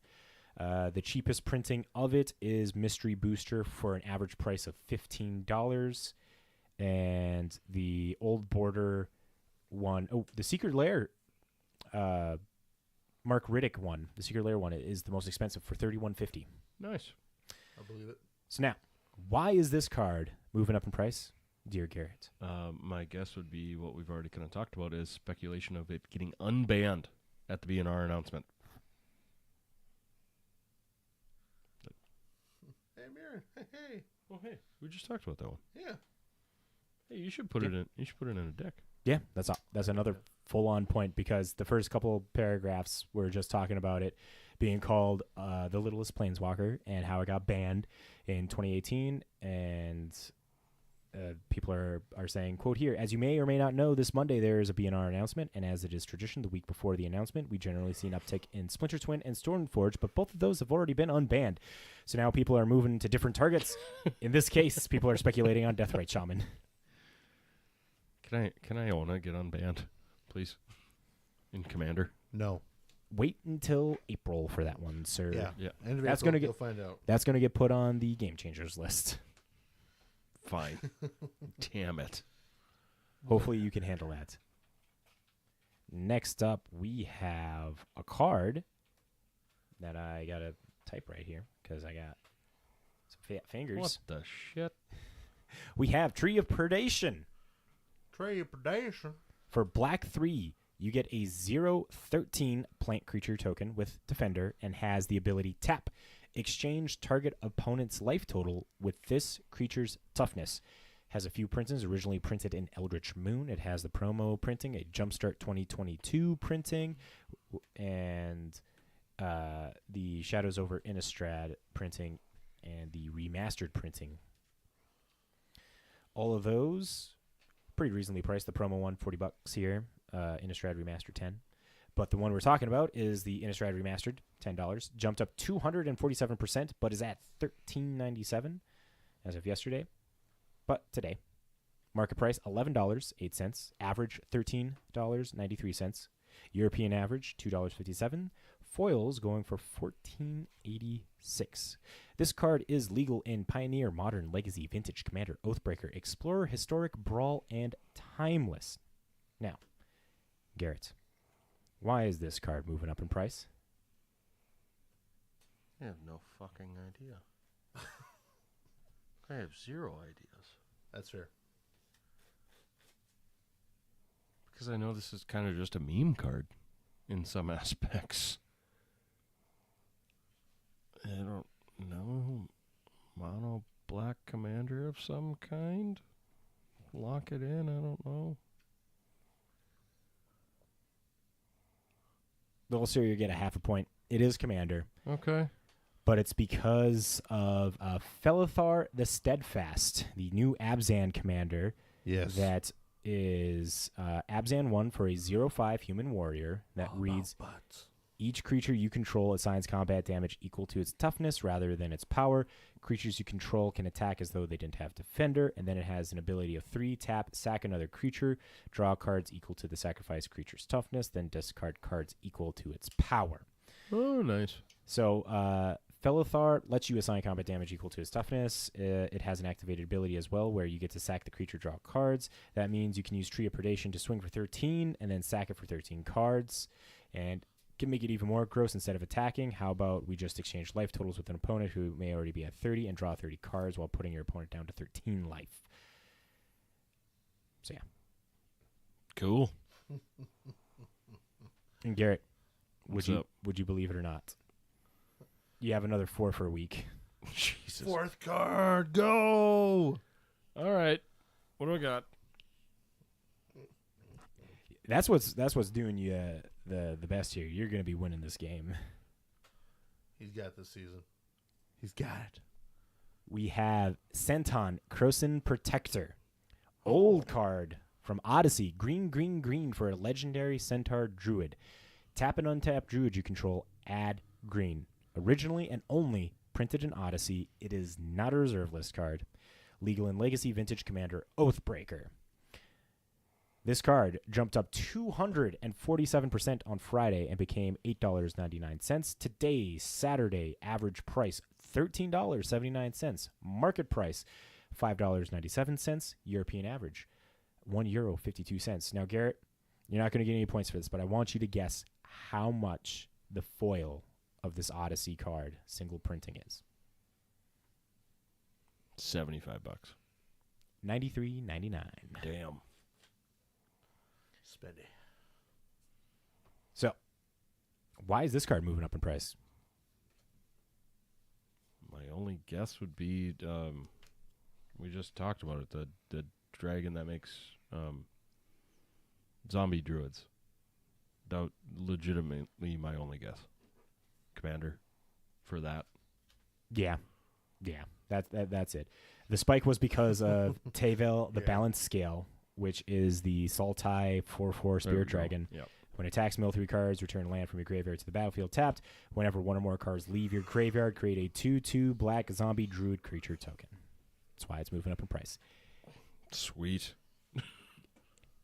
The cheapest printing of it is Mystery Booster for an average price of $15. And the old border one, the Secret Lair, Mark Riddick one, the Secret Lair one is the most expensive for $31.50. Nice. I believe it. So now, why is this card moving up in price, dear Garrett? My guess would be what we've already kind of talked about is speculation of it getting unbanned at the BNR announcement. Hey, Mirren. Hey. Oh, hey, we just talked about that one. Yeah. Hey, you should put it in. You should put it in a deck. Yeah, that's another full-on point because the first couple paragraphs were just talking about it being called the littlest planeswalker and how it got banned in 2018. And people are saying, quote here, as you may or may not know, this Monday there is a BNR announcement, and as it is tradition, the week before the announcement, we generally see an uptick in Splinter Twin and Stormforge, but both of those have already been unbanned. So now people are moving to different targets. In this case, people are speculating on Deathrite Shaman. Can Iona get unbanned, please? In Commander? No. Wait until April for that one, sir. Yeah. End of That's April, gonna get- you'll find out. That's going to get put on the Game Changers list. Fine. Damn it. Hopefully you can handle that. Next up, we have a card that I got to type right here because I got some fat fingers. What the shit? We have Tree of Predation. Trade predation. For black 3, you get a 0/13 plant creature token with Defender and has the ability tap. Exchange target opponent's life total with this creature's toughness. Has a few printings, originally printed in Eldritch Moon. It has the promo printing, a Jumpstart 2022 printing, and the Shadows over Innistrad printing, and the remastered printing. All of those pretty reasonably priced. The promo one, $40 here. Innistrad Remastered, 10. But the one we're talking about is the Innistrad Remastered, $10. Jumped up 247%, but is at $13.97 as of yesterday. But today, market price $11.08. Average $13.93. European average $2.57. Foils going for $14.86. This card is legal in Pioneer, Modern, Legacy, Vintage, Commander, Oathbreaker, Explorer, Historic, Brawl, and Timeless. Now, Garrett, why is this card moving up in price? I have no fucking idea. I have zero ideas. That's fair. Because I know this is kind of just a meme card in some aspects. I don't know. Mono black commander of some kind? Lock it in? I don't know. Well, sir, you get a half a point. It is Commander, Okay. but it's because of Felithar the Steadfast, the new Abzan commander. Yes. That is Abzan 1 for a 0/5 human warrior that reads, each creature you control assigns combat damage equal to its toughness rather than its power. Creatures you control can attack as though they didn't have Defender, and then it has an ability of 3, tap, sack another creature, draw cards equal to the sacrificed creature's toughness, then discard cards equal to its power. Oh, nice. So Felithar lets you assign combat damage equal to its toughness. It has an activated ability as well where you get to sack the creature, draw cards. That means you can use Tree of Predation to swing for 13 and then sack it for 13 cards. And can make it even more gross. Instead of attacking, how about we just exchange life totals with an opponent who may already be at 30 and draw 30 cards while putting your opponent down to 13 life. So yeah. Cool. And Garrett, What's would up? you believe it or not? You have another 4 for a week. Jesus. Fourth card, go! All right. What do I got? That's what's doing you the best here. You're going to be winning this game. He's got this season. He's got it. We have Senton Croson Protector. Old card from Odyssey. Green for a legendary Centaur Druid. Tap an untapped Druid you control. Add green. Originally and only printed in Odyssey. It is not a reserve list card. Legal in Legacy, Vintage, Commander, Oathbreaker. This card jumped up 247% on Friday and became $8.99. Today, Saturday, average price $13.79. Market price $5.97. European average €1.52. Now, Garrett, you're not going to get any points for this, but I want you to guess how much the foil of this Odyssey card single printing is. $75. $93.99. Damn. Spendy. So, why is this card moving up in price? My only guess would be we just talked about it, the dragon that makes zombie druids. That legitimately my only guess. commander for that. Yeah. That's it. The spike was because of Tavel, the Yeah. balance scale, which is the Sultai 4/4 There we Spirit go. Dragon. Yep. When it attacks, mill 3 cards, return land from your graveyard to the battlefield tapped. Whenever one or more cards leave your graveyard, create a 2/2 black zombie druid creature token. That's why it's moving up in price. Sweet.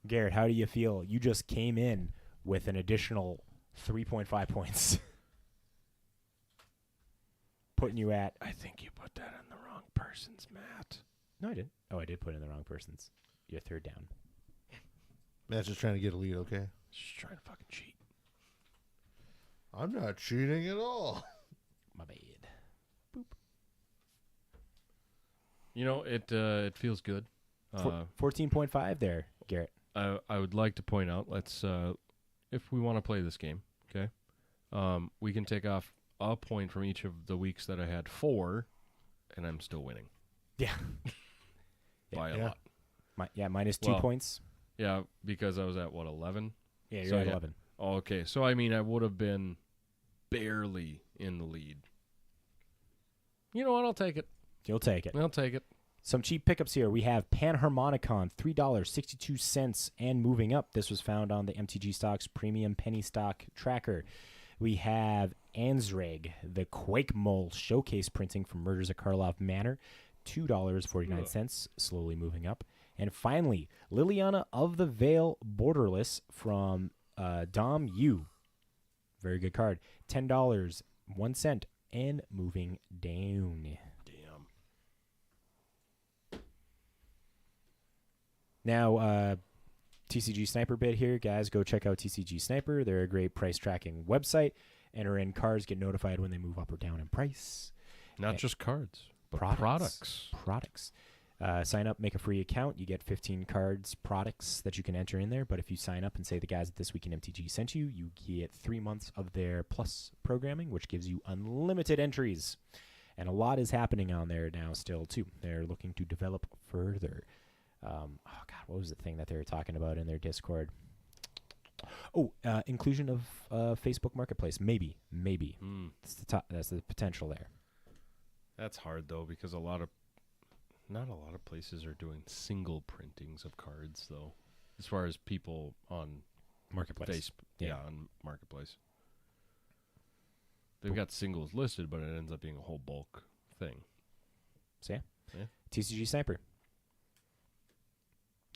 Garrett, how do you feel? You just came in with an additional 3.5 points. Putting you at... I think you put that in the wrong person's mat. No, I didn't. Oh, I did put in the wrong person's. You're third down. Matt's just trying to get a lead, okay? Just trying to fucking cheat. I'm not cheating at all. My bad. You know, it feels good. 14.5 there, Garrett. I would like to point out, let's if we want to play this game, okay, we can take off a point from each of the weeks that I had 4, and I'm still winning Yeah. by a Yeah. lot. Minus 2 Well, points. Yeah, because I was at, 11? Yeah, you're so at yeah. 11. Oh, okay, so I mean, I would have been barely in the lead. You know what? I'll take it. You'll take it. I'll take it. Some cheap pickups here. We have Panharmonicon, $3.62 and moving up. This was found on the MTG Stocks Premium Penny Stock Tracker. We have Ansreg, the Quake Mole showcase printing from Murders at Karlov Manor, $2.49, slowly moving up. And finally, Liliana of the Veil Borderless from Dom Yu. Very good card. $10.01 and moving down. Damn. Now, TCG Sniper bid here. Guys, go check out TCG Sniper. They're a great price tracking website. Enter in cards, get notified when they move up or down in price. Not just cards, but Products. products. Sign up, make a free account. You get 15 cards, products that you can enter in there. But if you sign up and say the guys at This Week in MTG sent you, you get 3 months of their Plus programming, which gives you unlimited entries. And a lot is happening on there now still, too. They're looking to develop further. What was the thing that they were talking about in their Discord? Oh, inclusion of Facebook Marketplace. Maybe. That's the potential there. That's hard though, because not a lot of places are doing single printings of cards though, as far as people on Marketplace. Yeah, Yeah. on Marketplace. They've got singles listed, but it ends up being a whole bulk thing. So yeah. Yeah. TCG Sniper.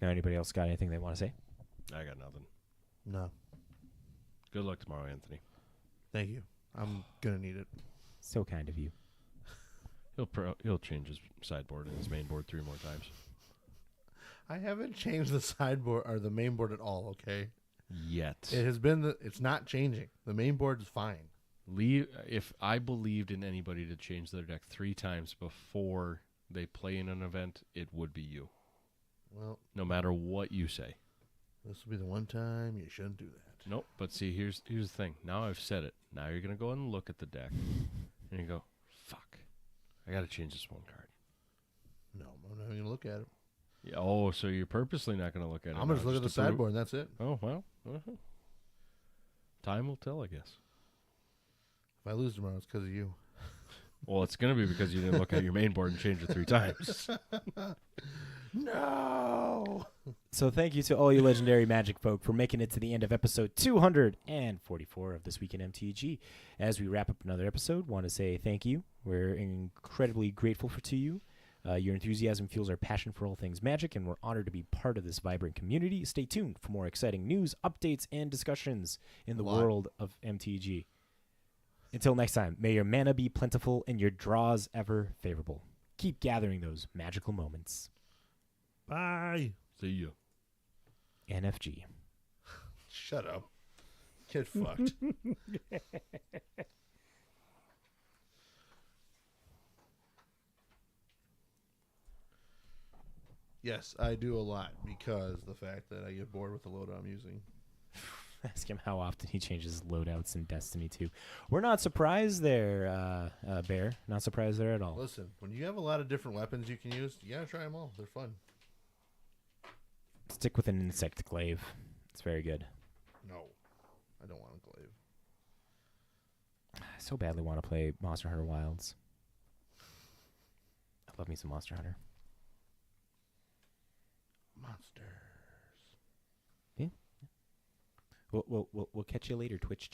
Now, anybody else got anything they want to say? I got nothing. No. Good luck tomorrow, Anthony. Thank you. I'm going to need it. So kind of you. He'll change his sideboard and his main board 3 more times. I haven't changed the sideboard or the main board at all, okay? Yet. It has been it's not changing. The main board is fine. If I believed in anybody to change their deck 3 times before they play in an event, it would be you. Well, No matter what you say. this will be the one time you shouldn't do that. Nope. But see, here's the thing. Now I've said it. Now you're gonna go and look at the deck, and you go, "Fuck, I gotta change this one card." No, I'm not even going to look at it. Yeah. Oh, so you're purposely not gonna look at it? I'm going to now, look at the just to prove- sideboard and that's it. Oh well. Time will tell, I guess. If I lose tomorrow, it's because of you. Well, it's gonna be because you didn't look at your main board and change it 3 times. No! So thank you to all you legendary Magic folk for making it to the end of episode 244 of This Week in MTG. As we wrap up another episode, want to say thank you. We're incredibly grateful to you. Your enthusiasm fuels our passion for all things Magic, and we're honored to be part of this vibrant community. Stay tuned for more exciting news, updates, and discussions in the world of MTG. Until next time, may your mana be plentiful and your draws ever favorable. Keep gathering those magical moments. Bye. See you. NFG. Shut up. Get fucked. Yes, I do a lot because the fact that I get bored with the loadout I'm using. Ask him how often he changes loadouts in Destiny 2. We're not surprised there, Bear. Not surprised there at all. Listen, when you have a lot of different weapons you can use, you gotta try them all. They're fun. Stick with an insect glaive. It's very good. No, I don't want a glaive. so badly want to play Monster Hunter Wilds. I love me some Monster Hunter. Monsters. We'll catch you later, Twitch